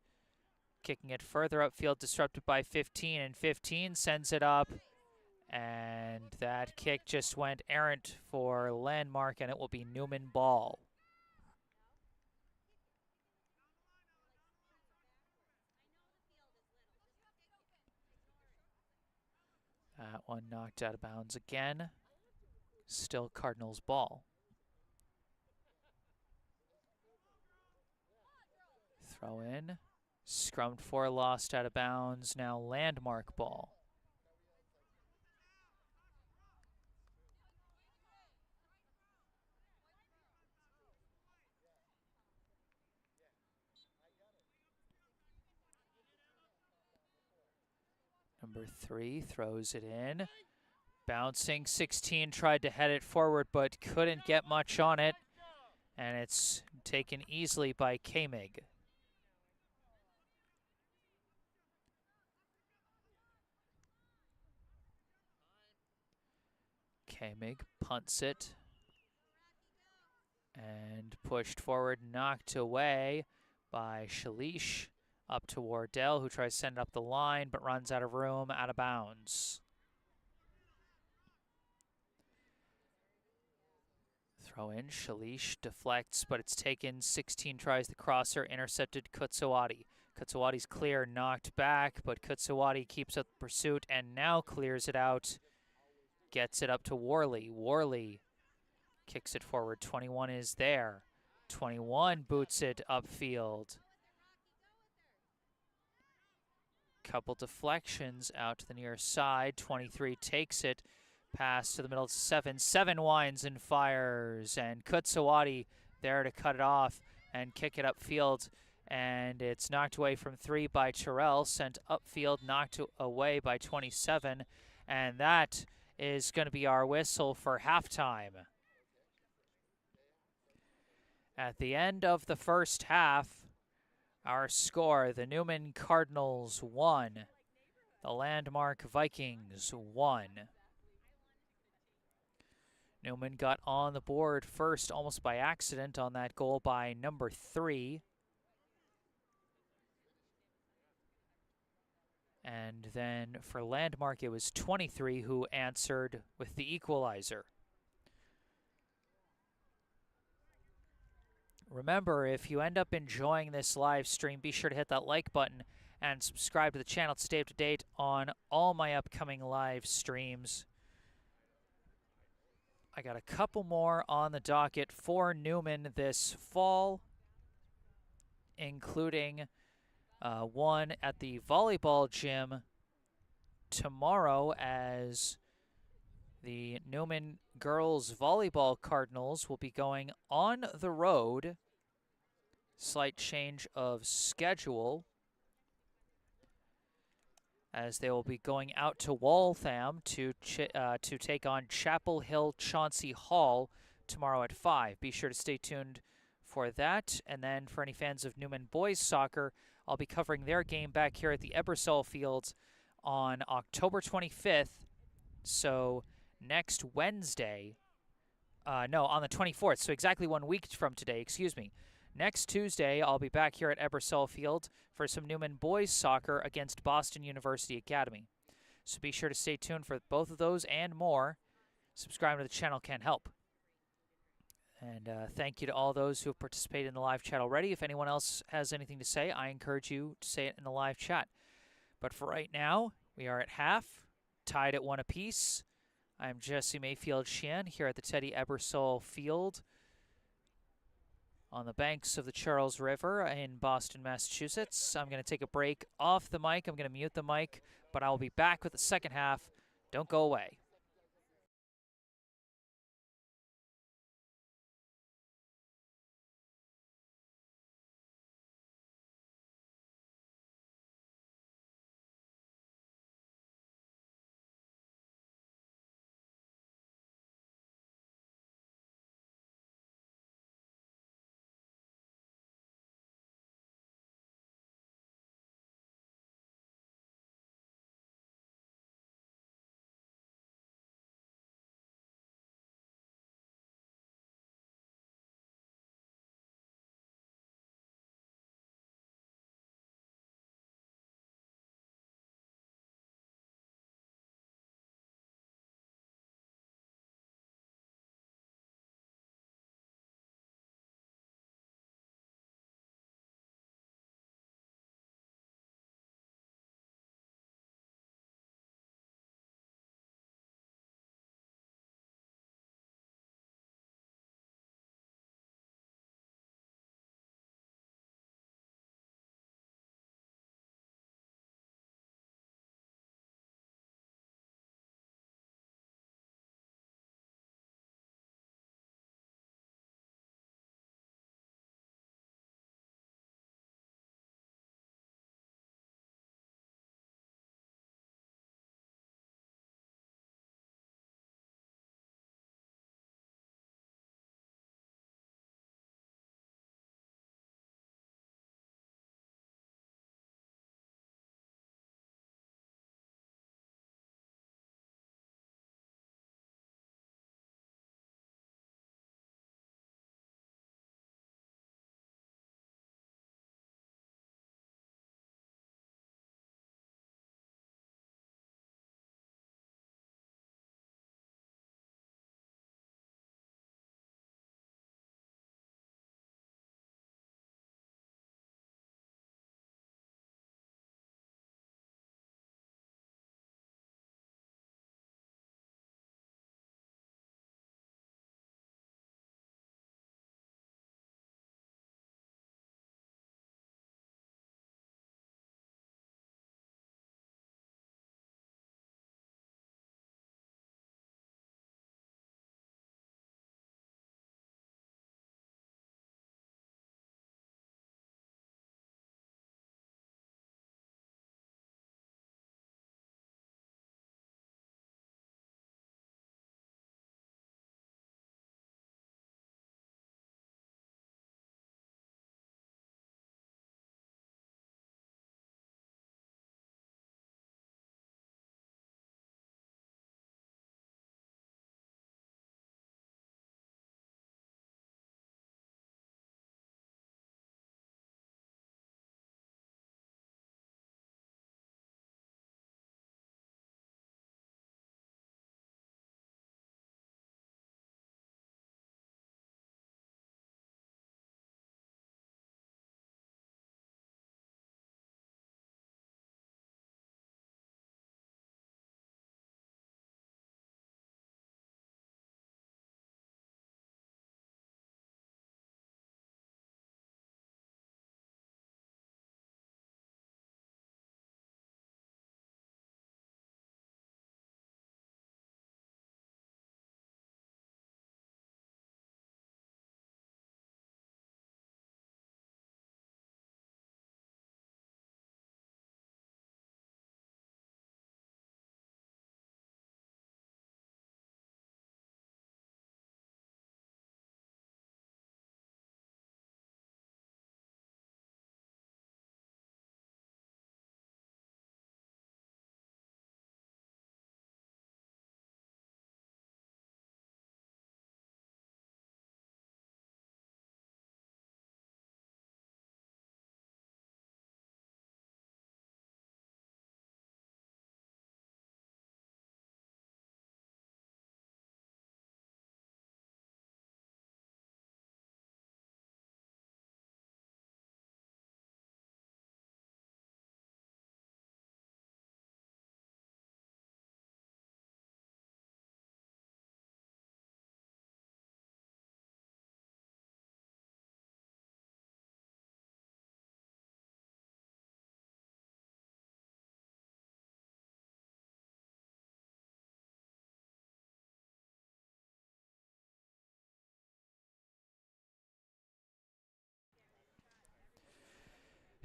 kicking it further upfield, disrupted by 15, and 15 sends it up, and that kick just went errant for Landmark, and it will be Newman ball. That one knocked out of bounds again. Still Cardinals ball. Throw in. Scrummed for, lost out of bounds. Now Landmark ball. Number 3 throws it in. Bouncing 16, tried to head it forward, but couldn't get much on it. And it's taken easily by Kamig. Kamig punts it. And pushed forward, knocked away by Shalish. Up to Wardell, who tries to send it up the line, but runs out of room, out of bounds. Throw in, Shalish deflects, but it's taken. 16 tries the crosser, intercepted Kutsawati. Kutsawati's clear, knocked back, but Kutsawati keeps up the pursuit and now clears it out. Gets it up to Worley. Worley kicks it forward. 21 is there. 21 boots it upfield. Couple deflections out to the near side. 23 takes it. Pass to the middle. 7. 7 winds and fires. And Kutsawati there to cut it off and kick it upfield. And it's knocked away from 3 by Terrell. Sent upfield, knocked away by 27. And that is going to be our whistle for halftime. At the end of the first half, our score, the Newman Cardinals 1, the Landmark Vikings 1. Newman got on the board first almost by accident on that goal by number 3. And then for Landmark, it was 23 who answered with the equalizer. Remember, if you end up enjoying this live stream, be sure to hit that like button and subscribe to the channel to stay up to date on all my upcoming live streams. I got a couple more on the docket for Newman this fall, including one at the volleyball gym tomorrow, as the Newman girls volleyball Cardinals will be going on the road. Slight change of schedule, as they will be going out to Waltham to take on Chapel Hill Chauncey Hall tomorrow at 5. Be sure to stay tuned for that. And then for any fans of Newman boys soccer, I'll be covering their game back here at the Ebersol Fields on October 25th. So next Wednesday, no, on the 24th, so exactly 1 week from today, excuse me. Next Tuesday, I'll be back here at Ebersol Field for some Newman boys soccer against Boston University Academy. So be sure to stay tuned for both of those and more. Subscribing to the channel can help. And thank you to all those who have participated in the live chat already. If anyone else has anything to say, I encourage you to say it in the live chat. But for right now, we are at half, tied at 1 apiece. I'm Jesse Mayfield-Sheehan here at the Teddy Ebersol Field on the banks of the Charles River in Boston, Massachusetts. I'm going to take a break off the mic. I'm going to mute the mic, but I will be back with the second half. Don't go away.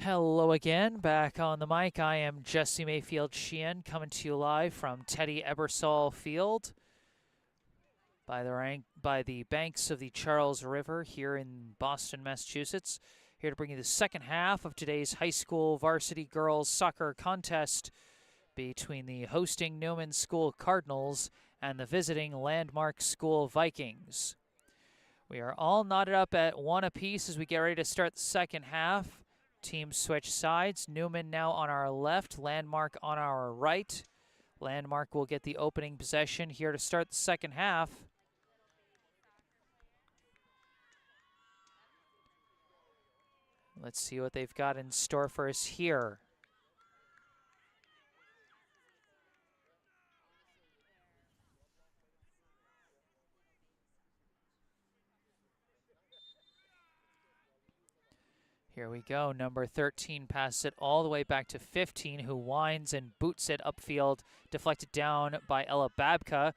Hello again, back on the mic. I am Jesse Mayfield-Sheehan, coming to you live from Teddy Ebersol Field by the banks of the Charles River here in Boston, Massachusetts. Here to bring you the second half of today's high school varsity girls soccer contest between the hosting Newman School Cardinals and the visiting Landmark School Vikings. We are all knotted up at one apiece as we get ready to start the second half. Teams switch sides. Newman now on our left, Landmark on our right. Landmark will get the opening possession here to start the second half. Let's see what they've got in store for us here. Here we go. Number 13 passes it all the way back to 15, who winds and boots it upfield, deflected down by Ella Babka,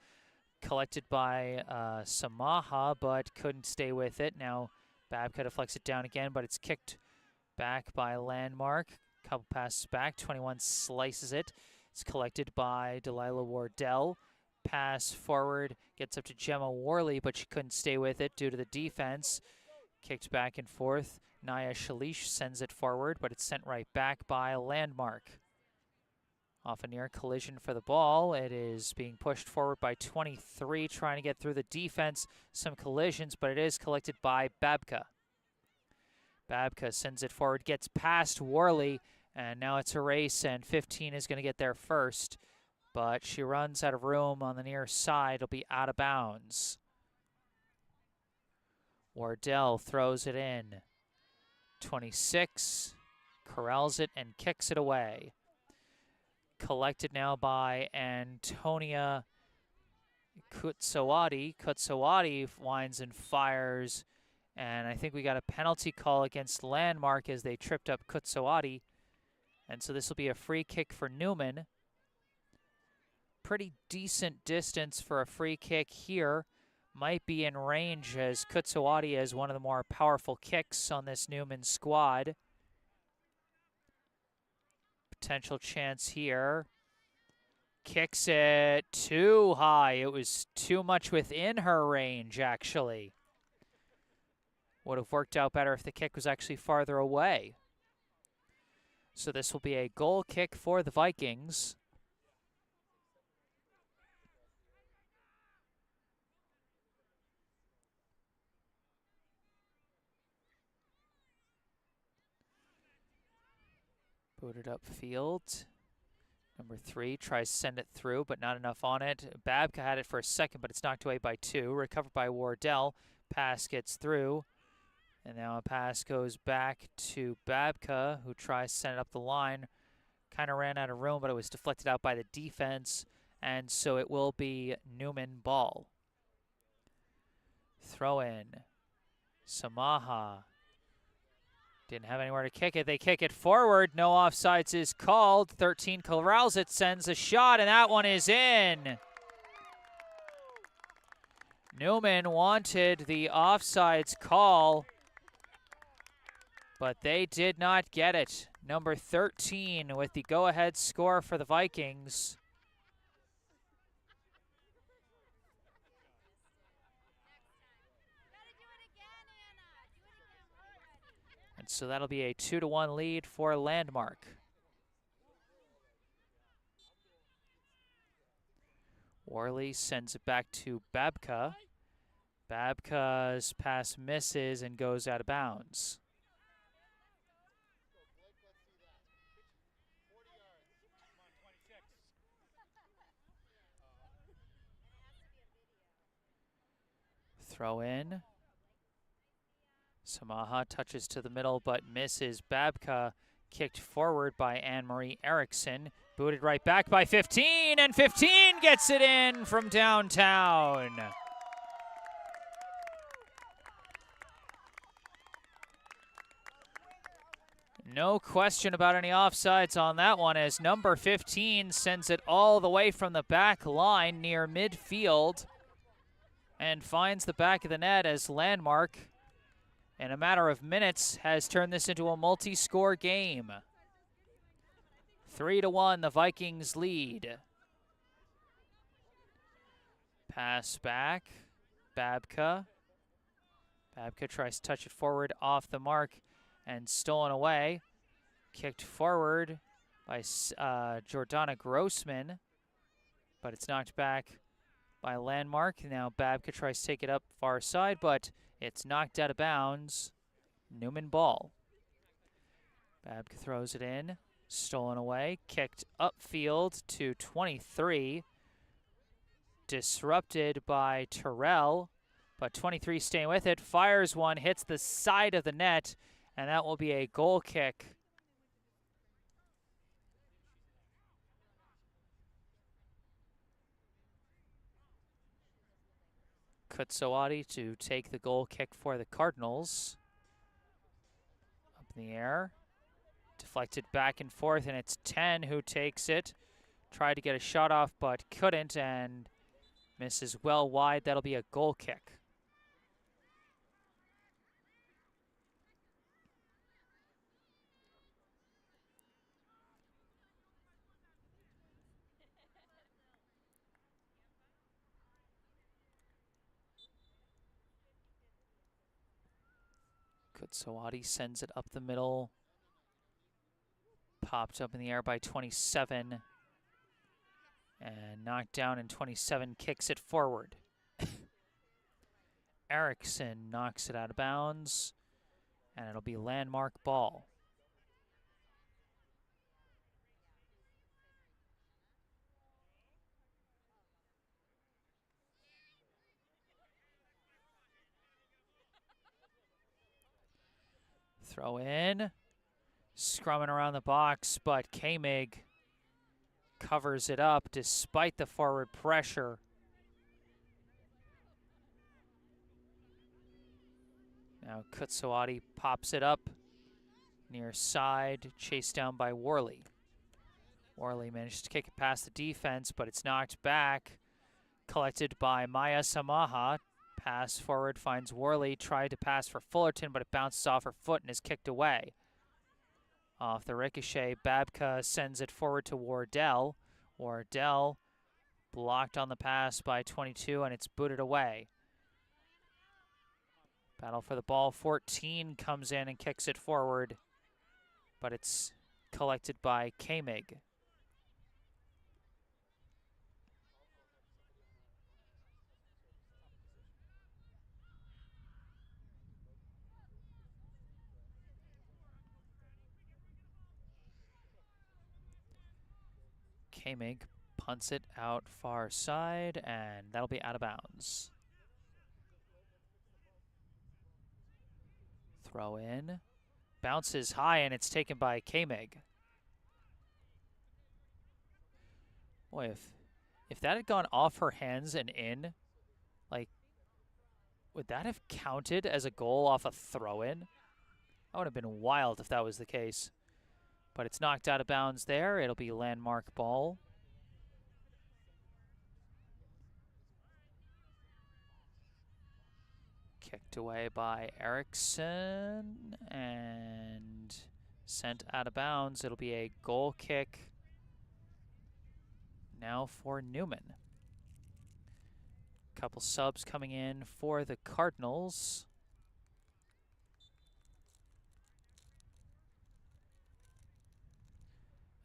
collected by Samaha, but couldn't stay with it. Now Babka deflects it down again, but it's kicked back by Landmark. Couple passes back. 21 slices it. It's collected by Delilah Wardell. Pass forward, gets up to Gemma Worley, but she couldn't stay with it due to the defense. Kicked back and forth. Naya Shalish sends it forward, but it's sent right back by Landmark. Off a near collision for the ball. It is being pushed forward by 23, trying to get through the defense. Some collisions, but it is collected by Babka. Babka sends it forward, gets past Worley, and now it's a race, and 15 is going to get there first. But she runs out of room on the near side. It'll be out of bounds. Wardell throws it in. 26 corrals it and kicks it away. Collected now by Antonia Kutsawati. Kutsawati winds and fires, and I think we got a penalty call against Landmark as they tripped up Kutsawati, and so this will be a free kick for Newman. Pretty decent distance for a free kick here. Might be in range as Kutsawati is one of the more powerful kicks on this Newman squad. Potential chance here. Kicks it too high. It was too much within her range, actually. Would have worked out better if the kick was actually farther away. So this will be a goal kick for the Vikings. Booted upfield. Number 3 tries to send it through, but not enough on it. Babka had it for a second, but it's knocked away by 2. Recovered by Wardell. Pass gets through. And now a pass goes back to Babka, who tries to send it up the line. Kind of ran out of room, but it was deflected out by the defense. And so it will be Newman ball. Throw in. Samaha. Didn't have anywhere to kick it. They kick it forward. No offsides is called. 13 corrals it, sends a shot, and that one is in. Newman wanted the offsides call, but they did not get it. Number 13 with the go-ahead score for the Vikings. And so that'll be a 2-1 lead for Landmark. Worley sends it back to Babka. Babka's pass misses and goes out of bounds. Throw in. Samaha touches to the middle but misses. Babka kicked forward by Anne-Marie Erickson. Booted right back by 15, and 15 gets it in from downtown. No question about any offsides on that one, as number 15 sends it all the way from the back line near midfield and finds the back of the net as Landmark in a matter of minutes has turned this into a multi-score game. 3-1, the Vikings lead. Pass back, Babka. Babka tries to touch it forward off the mark and stolen away. Kicked forward by Jordana Grossman, but it's knocked back by Landmark. Now Babka tries to take it up far side, but it's knocked out of bounds. Newman ball. Babka throws it in, stolen away, kicked upfield to 23. Disrupted by Terrell, but 23 staying with it. Fires one, hits the side of the net, and that will be a goal kick. Kutsawati to take the goal kick for the Cardinals. Up in the air. Deflected back and forth, and it's 10 who takes it. Tried to get a shot off, but couldn't, and misses well wide. That'll be a goal kick. Kutsawati sends it up the middle. Popped up in the air by 27. And knocked down, and 27 kicks it forward. Erickson knocks it out of bounds, and it'll be Landmark ball. Throw in, scrumming around the box, but Kamig covers it up despite the forward pressure. Now Kutsawati pops it up near side, chased down by Worley. Worley managed to kick it past the defense, but it's knocked back. Collected by Maya Samaha. Pass forward finds Worley. Tried to pass for Fullerton, but it bounces off her foot and is kicked away. Off the ricochet, Babka sends it forward to Wardell. Wardell blocked on the pass by 22, and it's booted away. Battle for the ball. 14 comes in and kicks it forward, but it's collected by Kamig. Kamig punts it out far side, and that'll be out of bounds. Throw in. Bounces high, and it's taken by Kamig. Boy, if that had gone off her hands and in, like, would that have counted as a goal off a throw-in? That would have been wild if that was the case. But it's knocked out of bounds there. It'll be Landmark ball. Kicked away by Erickson and sent out of bounds. It'll be a goal kick now for Newman. Couple subs coming in for the Cardinals.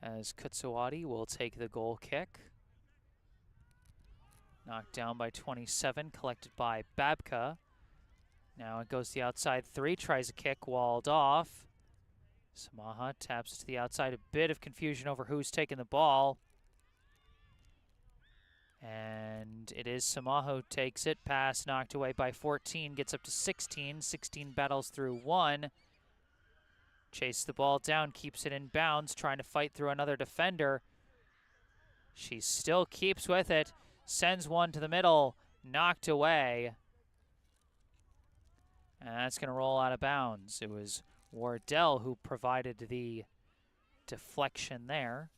As Kutsawati will take the goal kick. Knocked down by 27, collected by Babka. Now it goes to the outside 3, tries a kick, walled off. Samaha taps to the outside, a bit of confusion over who's taking the ball. And it is Samaha who takes it. Pass knocked away by 14, gets up to 16. 16 battles through 1. Chases the ball down, keeps it in bounds, trying to fight through another defender. She still keeps with it, sends one to the middle, knocked away. And that's going to roll out of bounds. It was Wardell who provided the deflection there.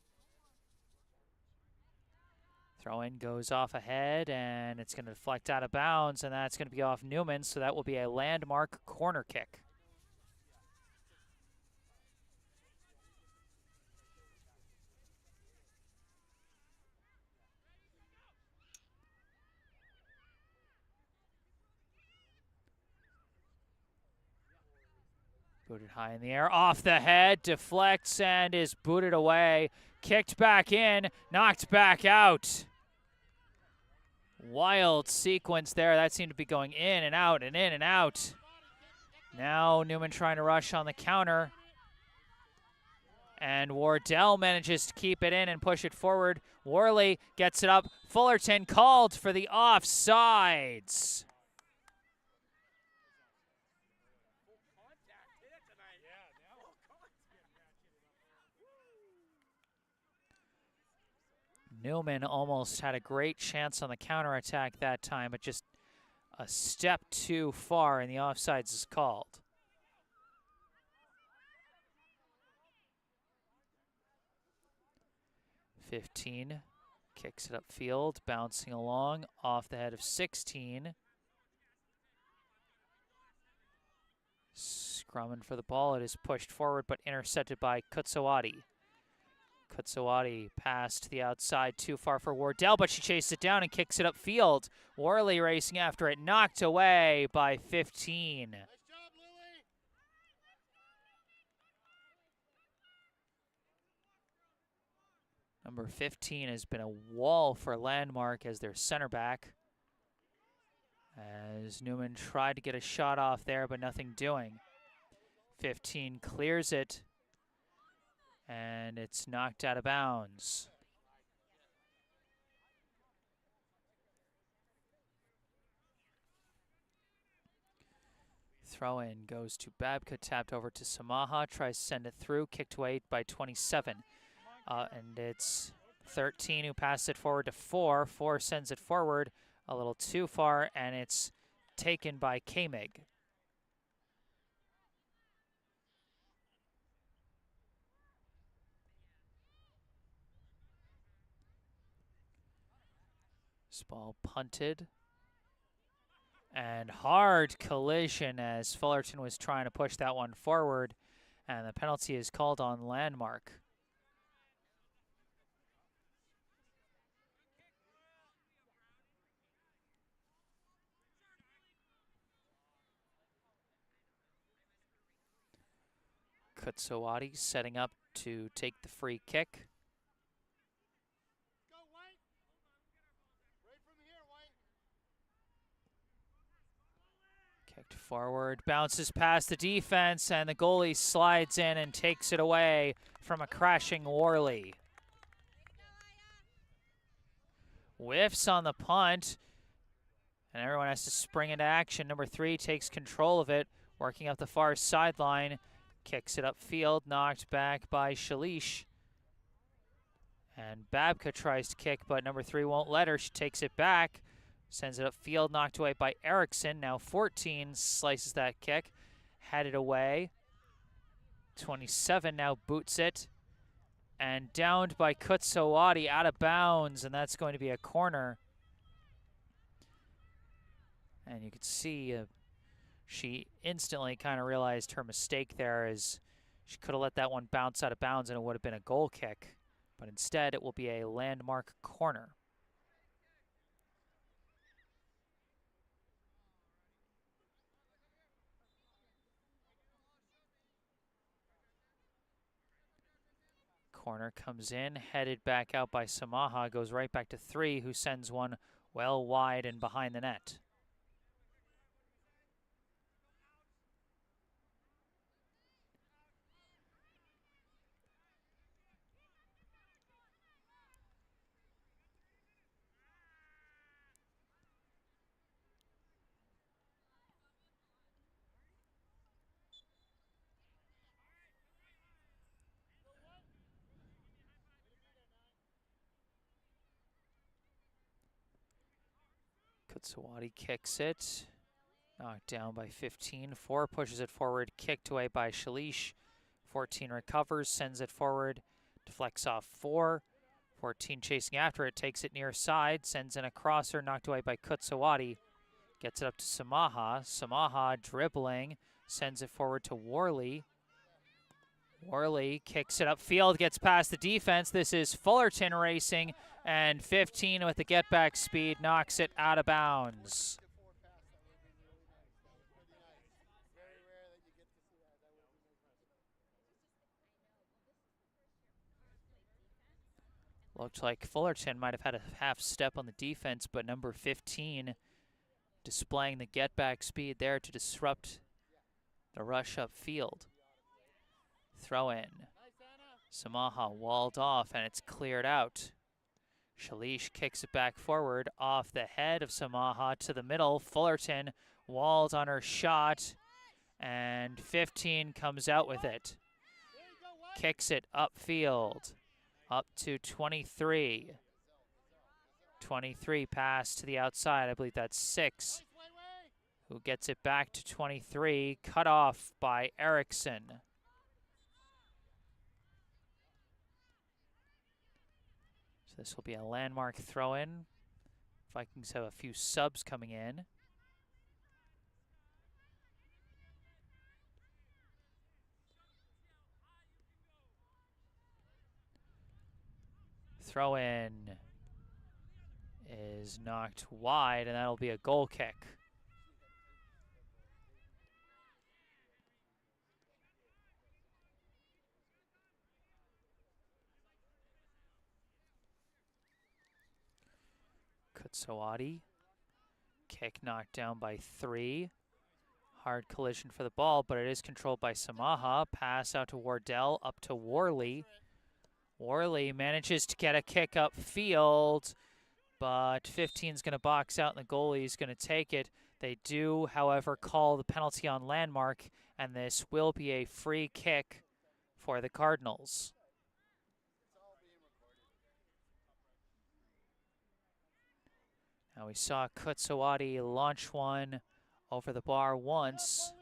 Throw-in goes off ahead, and it's going to deflect out of bounds, and that's going to be off Newman, so that will be a Landmark corner kick. Booted high in the air, off the head, deflects and is booted away. Kicked back in, knocked back out. Wild sequence there. That seemed to be going in and out and in and out. Now Newman trying to rush on the counter. And Wardell manages to keep it in and push it forward. Worley gets it up. Fullerton called for the offsides. Newman almost had a great chance on the counterattack that time, but just a step too far, and the offsides is called. "15 kicks it upfield, bouncing along off the head of 16. Scrumming for the ball. It is pushed forward, but intercepted by Kutsawati. Kutsawati passed to the outside, too far for Wardell, but she chases it down and kicks it upfield. Worley racing after it, knocked away by 15. Nice job, Lily. Number 15 has been a wall for Landmark as their center back. As Newman tried to get a shot off there, but nothing doing. 15 clears it, and it's knocked out of bounds. Throw-in goes to Babka, tapped over to Samaha, tries to send it through, kicked away by 27. And it's 13 who passed it forward to 4. 4 sends it forward a little too far, and it's taken by Kamig. This ball punted. And hard collision as Fullerton was trying to push that one forward, and the penalty is called on Landmark. Kutsawati setting up to take the free kick. Go, White. Right from here, White. Kicked forward, bounces past the defense, and the goalie slides in and takes it away from a crashing Worley. Whiffs on the punt, and everyone has to spring into action. Number 3 takes control of it, working up the far sideline. Kicks it upfield, knocked back by Shalish. And Babka tries to kick, but number 3 won't let her. She takes it back, sends it upfield, knocked away by Erickson. Now 14 slices that kick, headed away. 27 now boots it, and downed by Kutsawati, out of bounds, and that's going to be a corner. And you can see she instantly kind of realized her mistake there, as she could have let that one bounce out of bounds and it would have been a goal kick. But instead, it will be a Landmark corner. Corner comes in, headed back out by Samaha, goes right back to 3, who sends one well wide and behind the net. Kutsawati kicks it, knocked down by 15. 4 pushes it forward, kicked away by Shalish. 14 recovers, sends it forward, deflects off 4. 14 chasing after it, takes it near side, sends in a crosser, knocked away by Kutsawati. Gets it up to Samaha. Samaha dribbling, sends it forward to Worley. Worley kicks it upfield, gets past the defense. This is Fullerton racing, and 15 with the get-back speed knocks it out of bounds. Very rare that you get to see that. That would be Looked like Fullerton might have had a half step on the defense, but number 15 displaying the get-back speed there to disrupt the rush upfield. Throw in. Samaha walled off, and it's cleared out. Shalish kicks it back forward off the head of Samaha to the middle. Fullerton walled on her shot, and 15 comes out with it. Kicks it upfield, up to 23. 23 pass to the outside. I believe that's 6. Who gets it back to 23. Cut off by Erickson. So this will be a landmark throw-in. Vikings have a few subs coming in. Throw-in is knocked wide, and that'll be a goal kick. Kutsawati. Kick knocked down by 3. Hard collision for the ball, but it is controlled by Samaha. Pass out to Wardell, up to Worley. Worley manages to get a kick upfield, but 15's going to box out, and the goalie's going to take it. They do, however, call the penalty on landmark, and this will be a free kick for the Cardinals. Now we saw Kutsawati launch one over the bar once,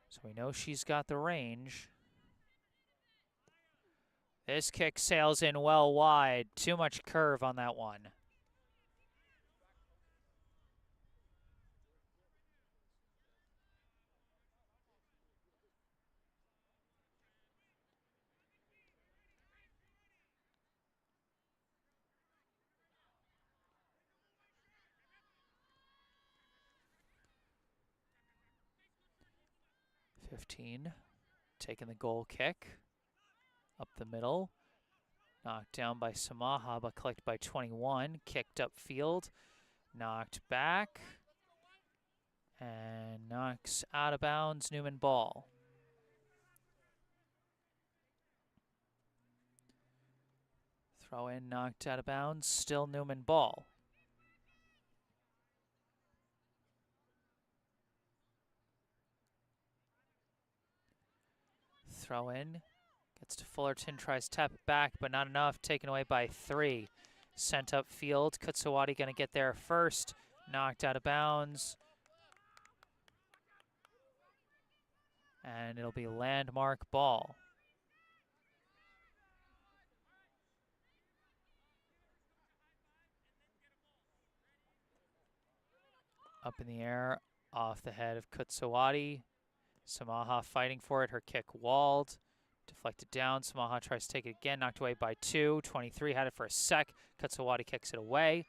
so we know she's got the range. This kick sails in well wide. Too much curve on that one. (15) taking the goal kick. Up the middle. Knocked down by Samaha, but collected by 21. Kicked upfield. Knocked back. And knocks out of bounds. Newman ball. Throw in, knocked out of bounds. Still Newman ball. Throw in. Gets to Fullerton, tries to tap it back, but not enough. Taken away by 3. Sent upfield. Kutsawati going to get there first. Knocked out of bounds. And it'll be landmark ball. Up in the air, off the head of Kutsawati. Samaha fighting for it. Her kick walled. Deflected down. Samaha tries to take it again. Knocked away by 2. 23 had it for a sec. Kutsawati kicks it away.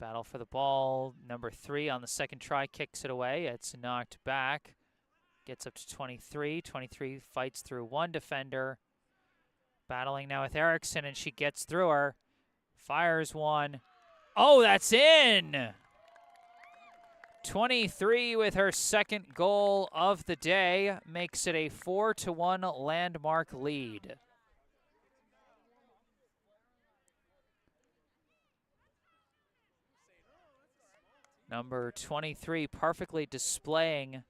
Battle for the ball. Number 3 on the second try kicks it away. It's knocked back. Gets up to 23. 23 fights through one defender. Battling now with Erickson, and she gets through her. Fires one. Oh, that's in! 23 with her second goal of the day makes it a 4-1 landmark lead. Number 23 perfectly displaying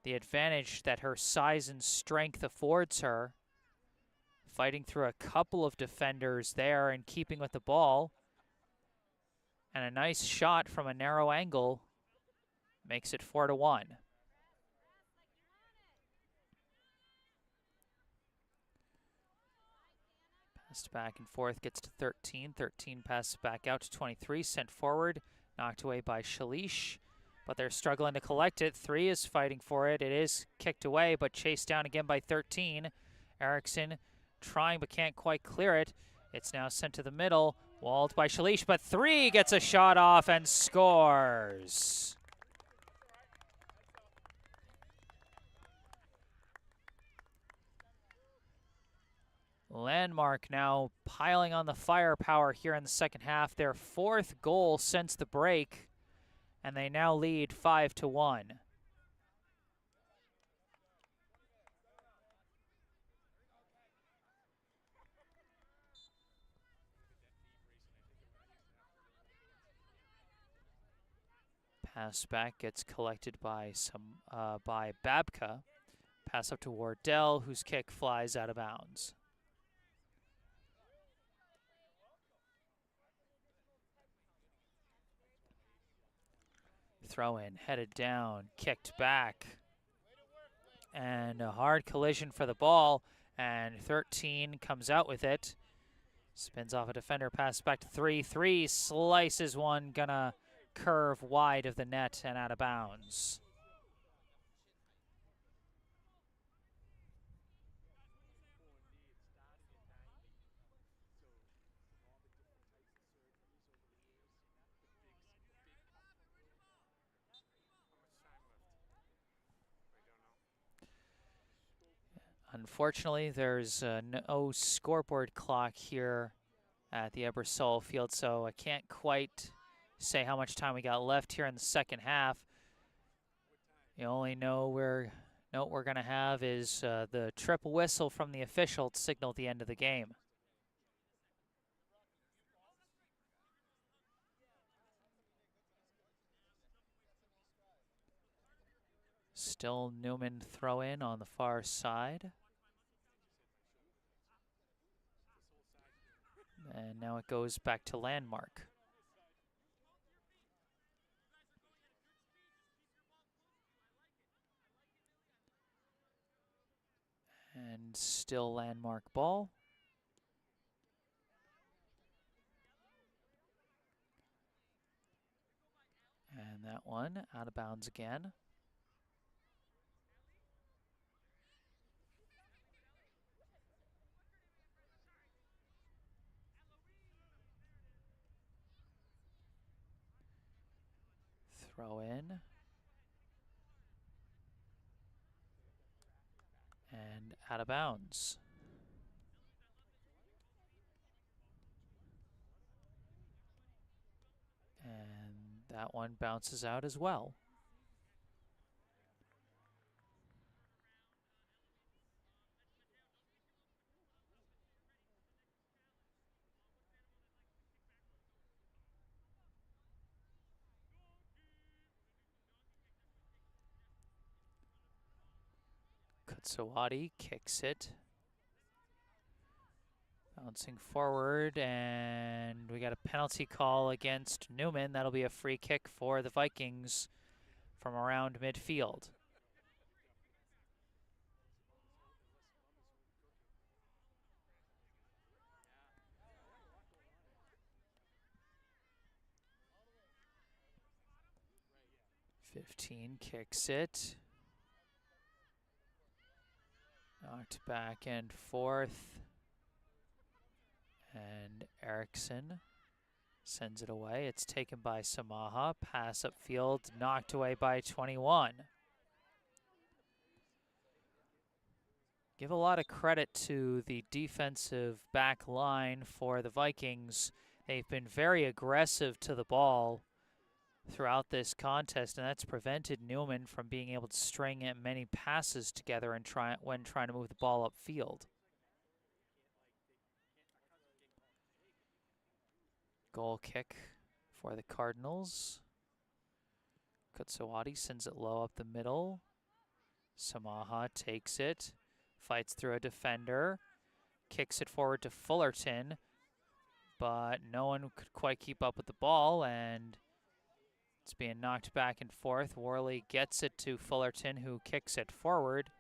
the advantage that her size and strength affords her. Fighting through a couple of defenders there and keeping with the ball. And a nice shot from a narrow angle makes it 4-1. Passed back and forth, gets to 13. 13 passes back out to 23, sent forward, knocked away by Shalish, but they're struggling to collect it. 3 is fighting for it. It is kicked away, but chased down again by 13. Erickson trying but can't quite clear it. It's now sent to the middle, walled by Shalish, but 3 gets a shot off and scores. Landmark now piling on the firepower here in the second half. Their 4th goal since the break, and they now lead 5-1. Pass back gets collected by Babka. Pass up to Wardell, whose kick flies out of bounds. Throw in, headed down, kicked back. And a hard collision for the ball, and 13 comes out with it. Spins off a defender, pass back to 3-3, slices one, gonna curve wide of the net and out of bounds. Unfortunately, there's no scoreboard clock here at the Ebersol field, so I can't quite say how much time we got left here in the second half. The only note we're going to have is the triple whistle from the official to signal the end of the game. Still Newman throw in on the far side. And now it goes back to Landmark. And still Landmark ball. And that one out of bounds again. Throw in. And out of bounds. And that one bounces out as well. Kutsawati kicks it. Bouncing forward, and we got a penalty call against Newman. That'll be a free kick for the Vikings from around midfield. .15 kicks it. Knocked back and forth. And Eriksson sends it away. It's taken by Samaha. Pass upfield, knocked away by 21. Give a lot of credit to the defensive back line for the Vikings. They've been very aggressive to the ball throughout this contest, and that's prevented Newman from being able to string many passes together and when trying to move the ball upfield. Goal kick for the Cardinals. Kutsawati sends it low up the middle. Samaha takes it, fights through a defender, kicks it forward to Fullerton, but no one could quite keep up with the ball, and it's being knocked back and forth. Worley gets it to Fullerton, who kicks it forward,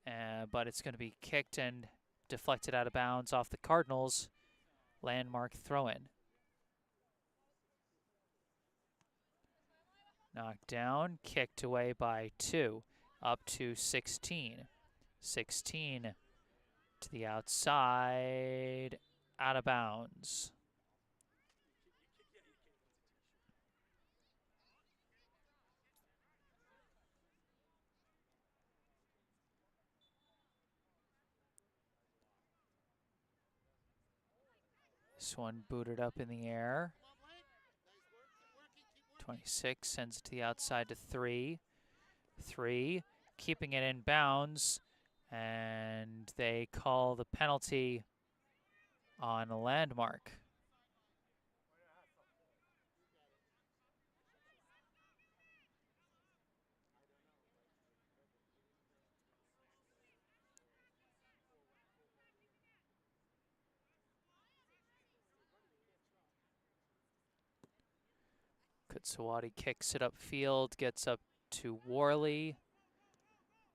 but it's going to be kicked and deflected out of bounds off the Cardinals. Landmark throw-in. Knocked down, kicked away by 2, up to 16. 16 to the outside, out of bounds. This one booted up in the air. Come on, Wayne. Nice work. Keep working. 26 sends it to the outside to 3. 3, keeping it in bounds, and they call the penalty on a landmark. Kutsawati kicks it upfield, gets up to Worley.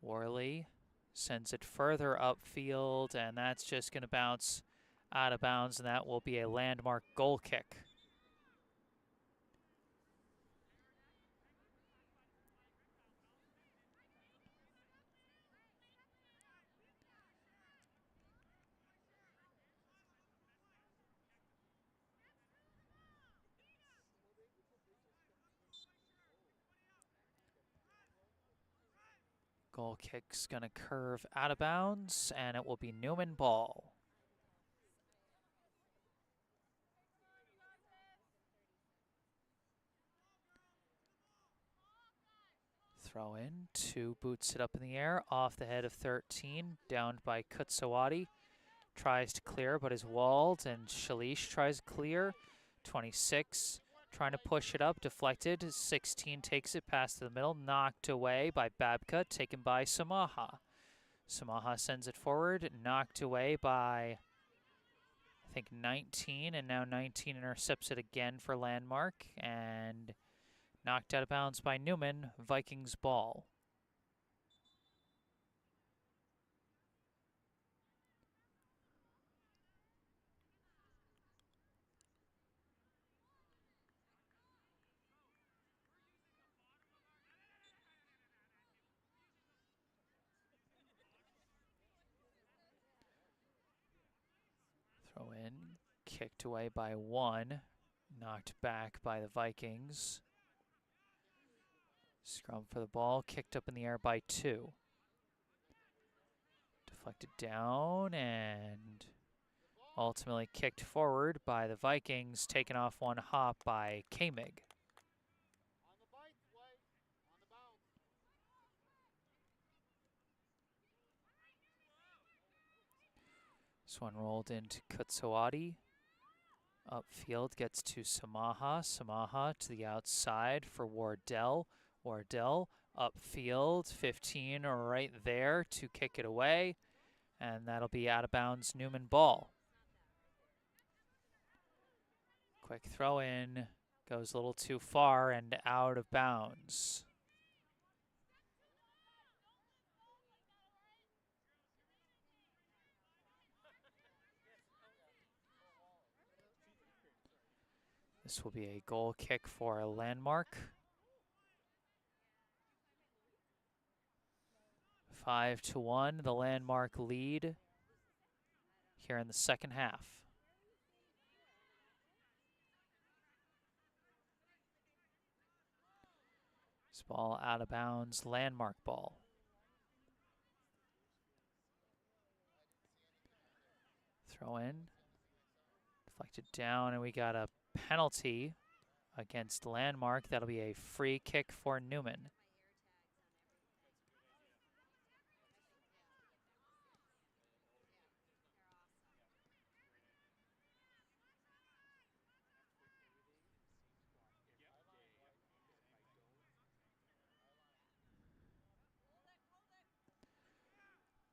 Worley sends it further upfield, and that's just going to bounce out of bounds, and that will be a landmark goal kick. Goal kick's going to curve out of bounds, and it will be Newman ball. Throw in, 2 boots it up in the air, off the head of 13, downed by Kutsawati. Tries to clear, but is walled, and Shalish tries to clear. 26, trying to push it up, deflected. 16 takes it past the middle, knocked away by Babka, taken by Samaha. Samaha sends it forward, knocked away by, I think, 19, and now 19 intercepts it again for landmark, and knocked out of bounds by Newman, Vikings ball. Throw in, kicked away by 1, knocked back by the Vikings. Scrum for the ball, kicked up in the air by 2. Deflected down and ultimately kicked forward by the Vikings, taken off 1 hop by Kamig. On the bite, Wayne. On the bounce. This one rolled into Kutsawati. Upfield gets to Samaha. Samaha to the outside for Wardell. Wardell upfield, 15 right there to kick it away. And that'll be out of bounds Newman ball. Quick throw in, goes a little too far and out of bounds. This will be a goal kick for a landmark. 5-1, the landmark lead here in the second half. This ball out of bounds, landmark ball. Throw in, deflected down, and we got a penalty against landmark. That'll be a free kick for Newman.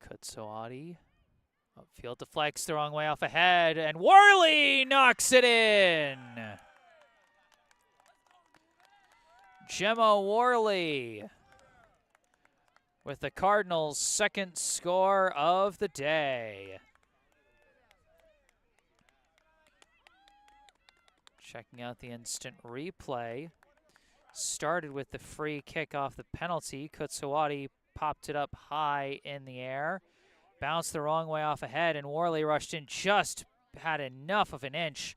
Kutsawati. Upfield deflects the wrong way off ahead, and Worley knocks it in. Gemma Worley with the Cardinals' second score of the day. Checking out the instant replay. Started with the free kick off the penalty. Kutsawati popped it up high in the air. Bounced the wrong way off ahead, and Worley rushed in, just had enough of an inch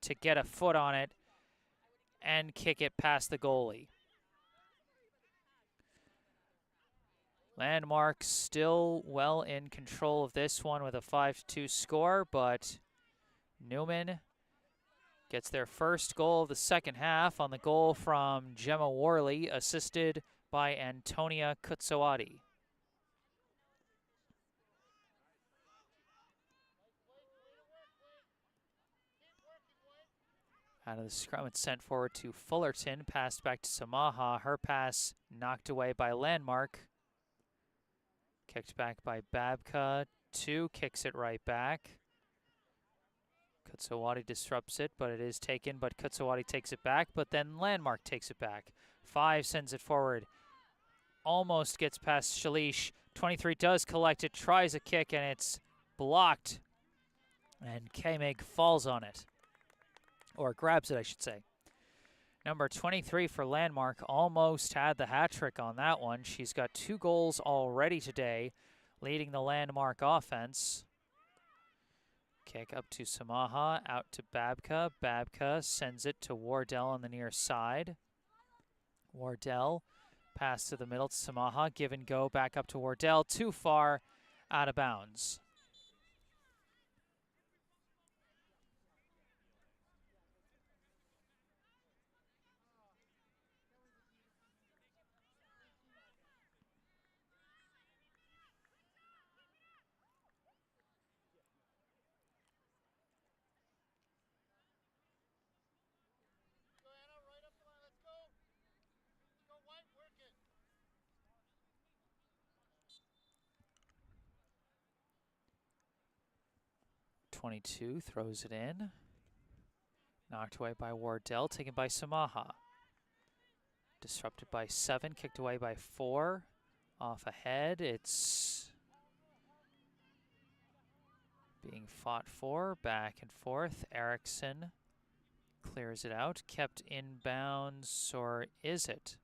to get a foot on it and kick it past the goalie. Landmark still well in control of this one with a 5-2 score, but Newman gets their first goal of the second half on the goal from Gemma Worley, assisted by Antonia Kutsawati. Out of the scrum, it's sent forward to Fullerton, passed back to Samaha. Her pass knocked away by Landmark. Kicked back by Babka. Two kicks it right back. Kutsawati disrupts it, but it is taken, but Kutsawati takes it back, but then Landmark takes it back. 5 sends it forward. Almost gets past Shalish. 23 does collect it, tries a kick, and it's blocked. And K-Meg falls on it. Or grabs it, I should say. Number 23 for Landmark almost had the hat trick on that one. She's got 2 goals already today, leading the Landmark offense. Kick up to Samaha, out to Babka. Babka sends it to Wardell on the near side. Wardell, pass to the middle to Samaha. Give and go back up to Wardell. Too far, out of bounds. Go, Anna, right up the line. Let's go. Let's go, White. Work it. 22 throws it in. Knocked away by Wardell, taken by Samaha. Disrupted by 7, kicked away by 4. Off ahead, it's being fought for, back and forth. Erickson clears it out, kept in bounds, or is it?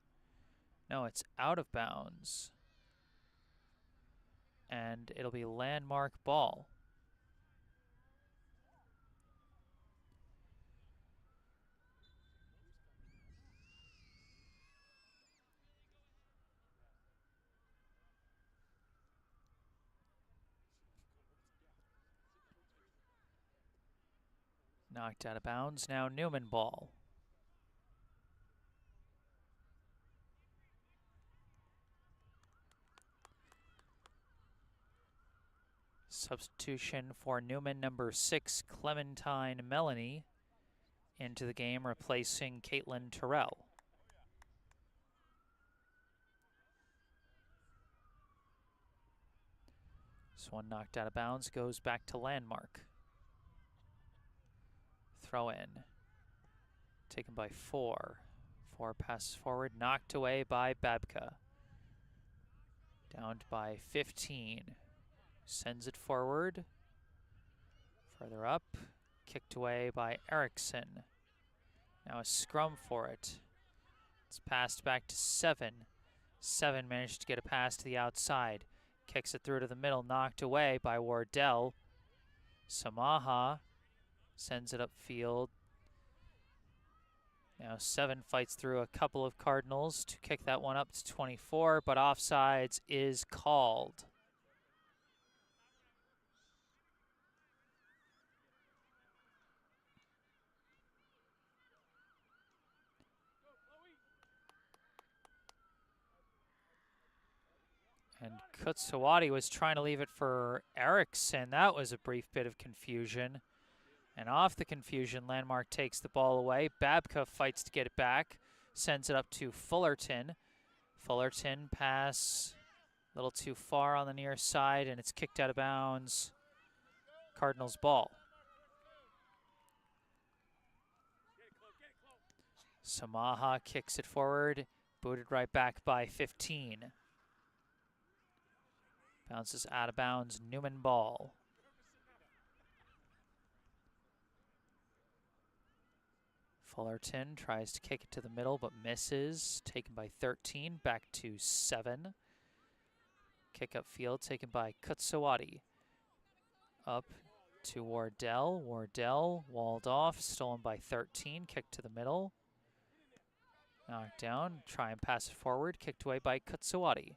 No, it's out of bounds. And it'll be Landmark ball. Knocked out of bounds, now Newman ball. Substitution for Newman, number 6, Clementine Melanie, into the game, replacing Caitlin Terrell. This one knocked out of bounds, goes back to Landmark. Throw in. Taken by 4. 4 passes forward, knocked away by Babka. Downed by 15. Sends it forward. Further up. Kicked away by Erickson. Now a scrum for it. It's passed back to 7. 7 managed to get a pass to the outside. Kicks it through to the middle, knocked away by Wardell. Samaha sends it upfield. Now 7 fights through a couple of Cardinals to kick that one up to 24, but offsides is called. And Kutsawati was trying to leave it for Erickson. That was a brief bit of confusion. And off the confusion, Landmark takes the ball away. Babka fights to get it back. Sends it up to Fullerton. Fullerton pass a little too far on the near side, and it's kicked out of bounds. Cardinals ball. Samaha kicks it forward. Booted right back by 15. Bounces out of bounds, Newman ball. Fullerton tries to kick it to the middle, but misses. Taken by 13, back to 7. Kick up field, taken by Kutsawati. Up to Wardell. Wardell walled off, stolen by 13, kicked to the middle. Knocked down, try and pass it forward, kicked away by Kutsawati.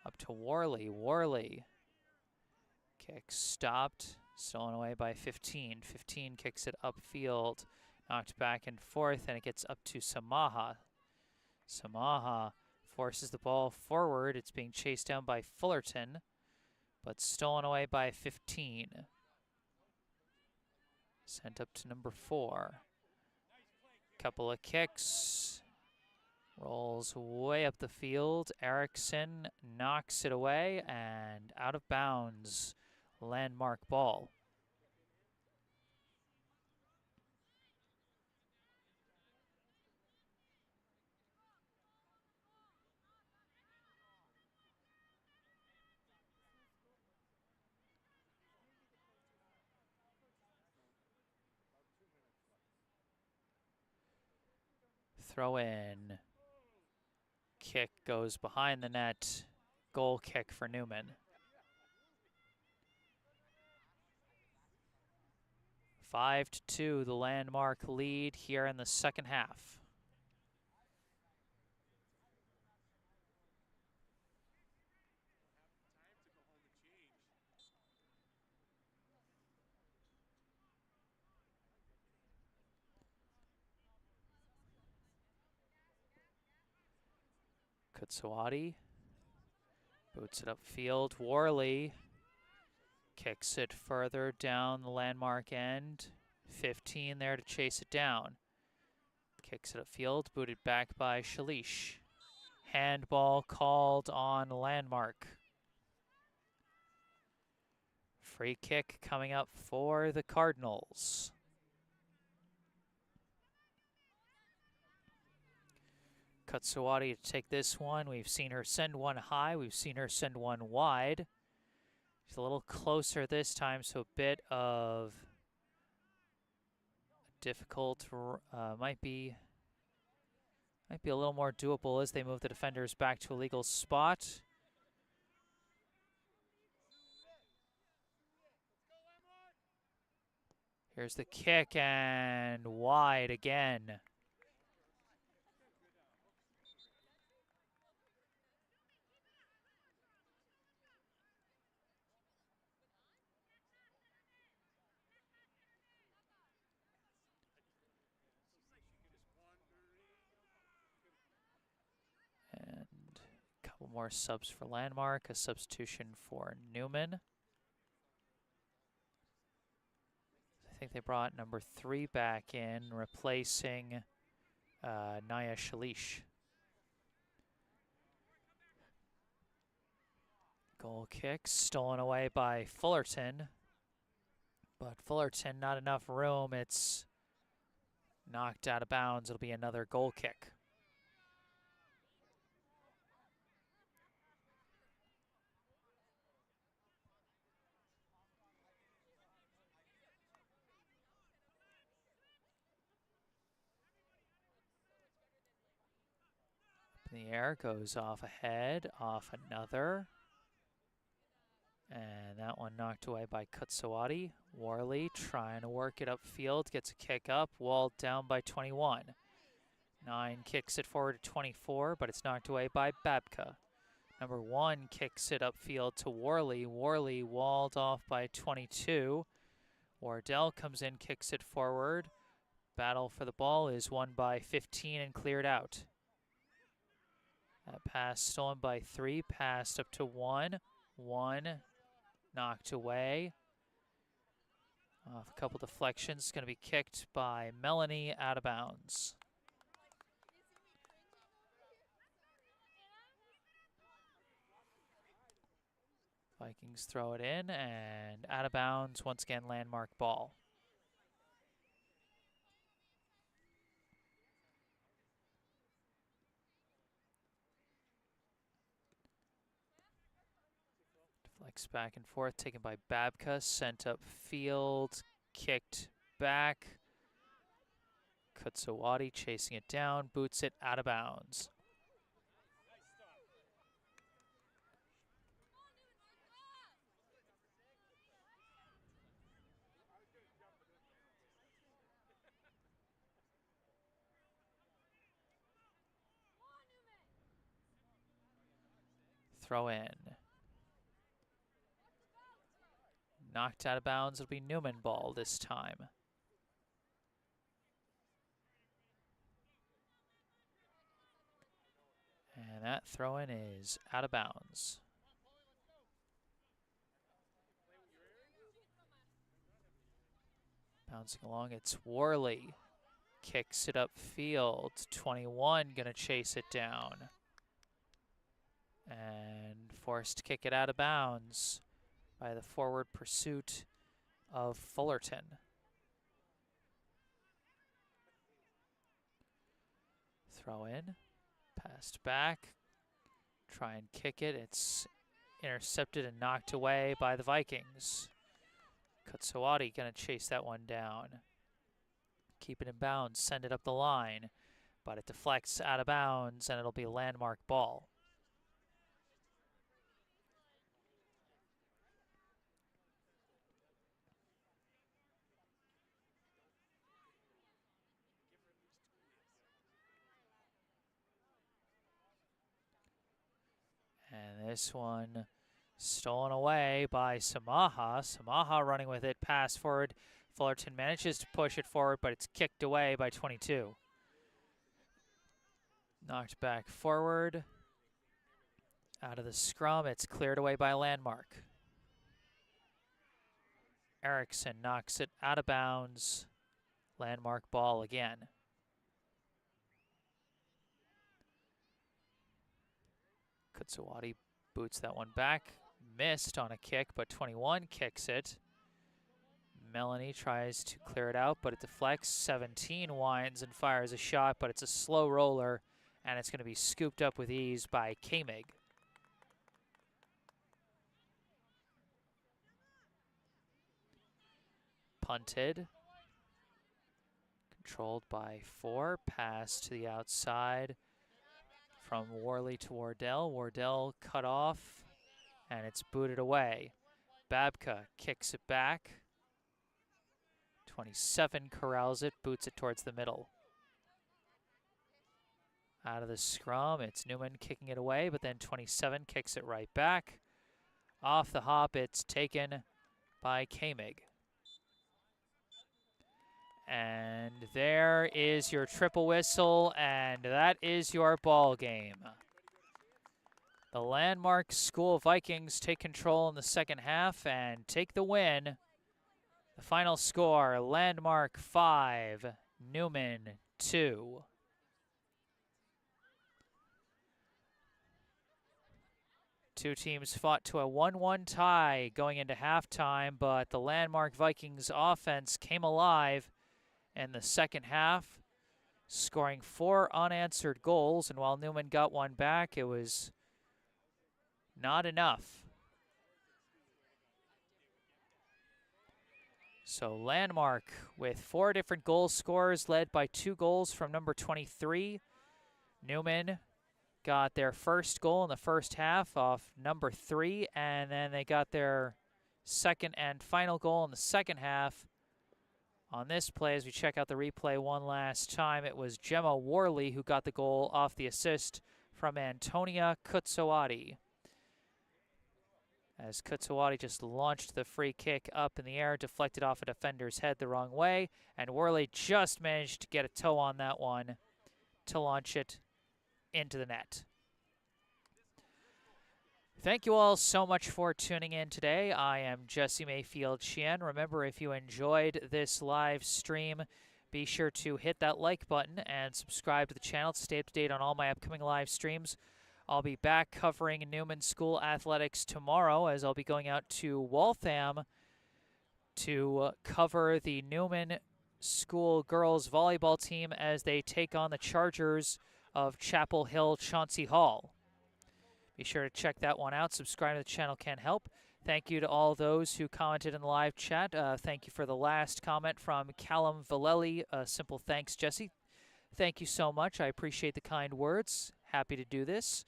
Up to Worley. Worley. Kick stopped. Stolen away by 15. 15 kicks it upfield. Knocked back and forth, and it gets up to Samaha. Samaha forces the ball forward. It's being chased down by Fullerton, but stolen away by 15. Sent up to number 4. Couple of kicks. Rolls way up the field. Erickson knocks it away and out of bounds. Landmark ball. Throw in. Kick goes behind the net. Goal kick for Newman. 5-2, the Landmark lead here in the second half. Kutsawati boots it upfield. Worley kicks it further down the Landmark end. 15 there to chase it down. Kicks it upfield, booted back by Shalish. Handball called on Landmark. Free kick coming up for the Cardinals. Kutsawati to take this one. We've seen her send one high. We've seen her send one wide. She's a little closer this time, so a bit of difficult. Might be a little more doable as they move the defenders back to a legal spot. Here's the kick and wide again. And a couple more subs for Landmark, a substitution for Newman. I think they brought number 3 back in, replacing Naya Shalish. Goal kick stolen away by Fullerton. But Fullerton, not enough room. It's knocked out of bounds. It'll be another goal kick. In the air, goes off ahead, off another. And that one knocked away by Kutsawati. Worley trying to work it upfield, gets a kick up, walled down by 21. 9 kicks it forward to 24, but it's knocked away by Babka. Number 1 kicks it upfield to Worley. Worley walled off by 22. Wardell comes in, kicks it forward. Battle for the ball is won by 15 and cleared out. That pass stolen by 3, passed up to 1. 1 knocked away. Off a couple deflections, going to be kicked by Melanie out of bounds. Vikings throw it in and out of bounds, once again Landmark ball. Deflects back and forth, taken by Babka, sent up field, kicked back. Kutsawati chasing it down, boots it out of bounds. Throw in. knocked out of bounds. It'll be Newman ball this time. And that throw-in is out of bounds. Bouncing along, it's Worley. Kicks it upfield. 21 gonna chase it down. And forced to kick it out of bounds by the forward pursuit of Fullerton. Throw in, passed back, try and kick it. It's intercepted and knocked away by the Vikings. Kutsawati gonna chase that one down. Keep it in bounds, send it up the line, but it deflects out of bounds and it'll be a landmark ball. And this one stolen away by Samaha. Samaha running with it, pass forward. Fullerton manages to push it forward, but it's kicked away by 22. Knocked back forward. Out of the scrum, it's cleared away by Landmark. Erickson knocks it out of bounds. Landmark ball again. Kutsawati boots that one back. Missed on a kick, but 21 kicks it. Melanie tries to clear it out, but it deflects. 17 winds and fires a shot, but it's a slow roller, and it's going to be scooped up with ease by Kamig. Punted. Controlled by 4. Pass to the outside from Worley to Wardell. Wardell cut off, and it's booted away. Babka kicks it back. 27 corrals it, boots it towards the middle. Out of the scrum, it's Newman kicking it away, but then 27 kicks it right back. Off the hop, it's taken by Kamig. And there is your triple whistle, and that is your ball game. The Landmark School Vikings take control in the second half and take the win. The final score, Landmark 5, Newman 2. Two teams fought to a 1-1 tie going into halftime, but the Landmark Vikings offense came alive in the second half, scoring 4 unanswered goals, and while Newman got one back, it was not enough. So Landmark with 4 different goal scorers, led by 2 goals from number 23. Newman got their first goal in the first half off number 3, and then they got their second and final goal in the second half. On this play, as we check out the replay one last time, it was Gemma Worley who got the goal off the assist from Antonia Kutsawati. As Kutsawati just launched the free kick up in the air, deflected off a defender's head the wrong way, and Worley just managed to get a toe on that one to launch it into the net. Thank you all so much for tuning in today. I am Jesse Mayfield-Sheehan. Remember, if you enjoyed this live stream, be sure to hit that like button and subscribe to the channel to stay up to date on all my upcoming live streams. I'll be back covering Newman School Athletics tomorrow, as I'll be going out to Waltham to cover the Newman School girls volleyball team as they take on the Chargers of Chapel Hill Chauncey Hall. Be sure to check that one out. Subscribe to the channel can help. Thank you to all those who commented in the live chat. Thank you for the last comment from Callum Vallely. Simple thanks, Jesse. Thank you so much. I appreciate the kind words. Happy to do this.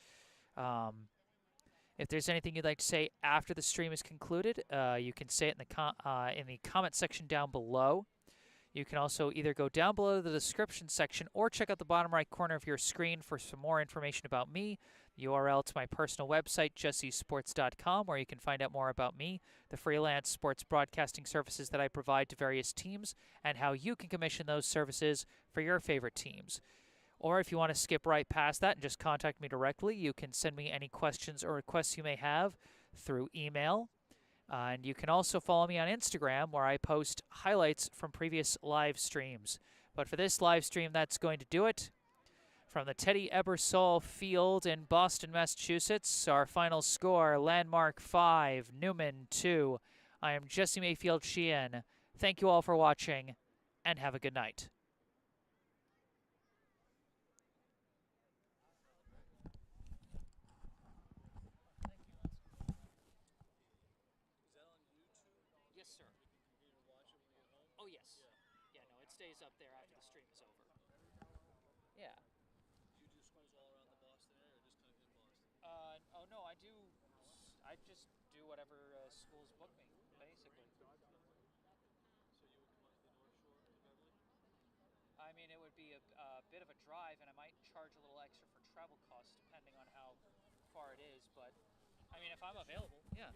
If there's anything you'd like to say after the stream is concluded, you can say it in the comment section down below. You can also either go down below to the description section or check out the bottom right corner of your screen for some more information about me, URL to my personal website, jessesports.com, where you can find out more about me, the freelance sports broadcasting services that I provide to various teams, and how you can commission those services for your favorite teams. Or if you want to skip right past that and just contact me directly, you can send me any questions or requests you may have through email. And you can also follow me on Instagram, where I post highlights from previous live streams. But for this live stream, that's going to do it. From the Teddy Ebersol Field in Boston, Massachusetts, our final score, Landmark 5, Newman 2. I am Jesse Mayfield-Sheehan. Thank you all for watching, and have a good night. Yes, sir. Oh, yes. Yeah, no, it stays up there after the stream is over. Yeah. Do you do scrims all around the Boston area or just kind of in Boston? Oh, no, I do. I just do whatever schools book me, basically. So you would come up to the North Shore to Beverly? I mean, it would be a bit of a drive, and I might charge a little extra for travel costs depending on how far it is. But, I mean, if I'm available, yeah.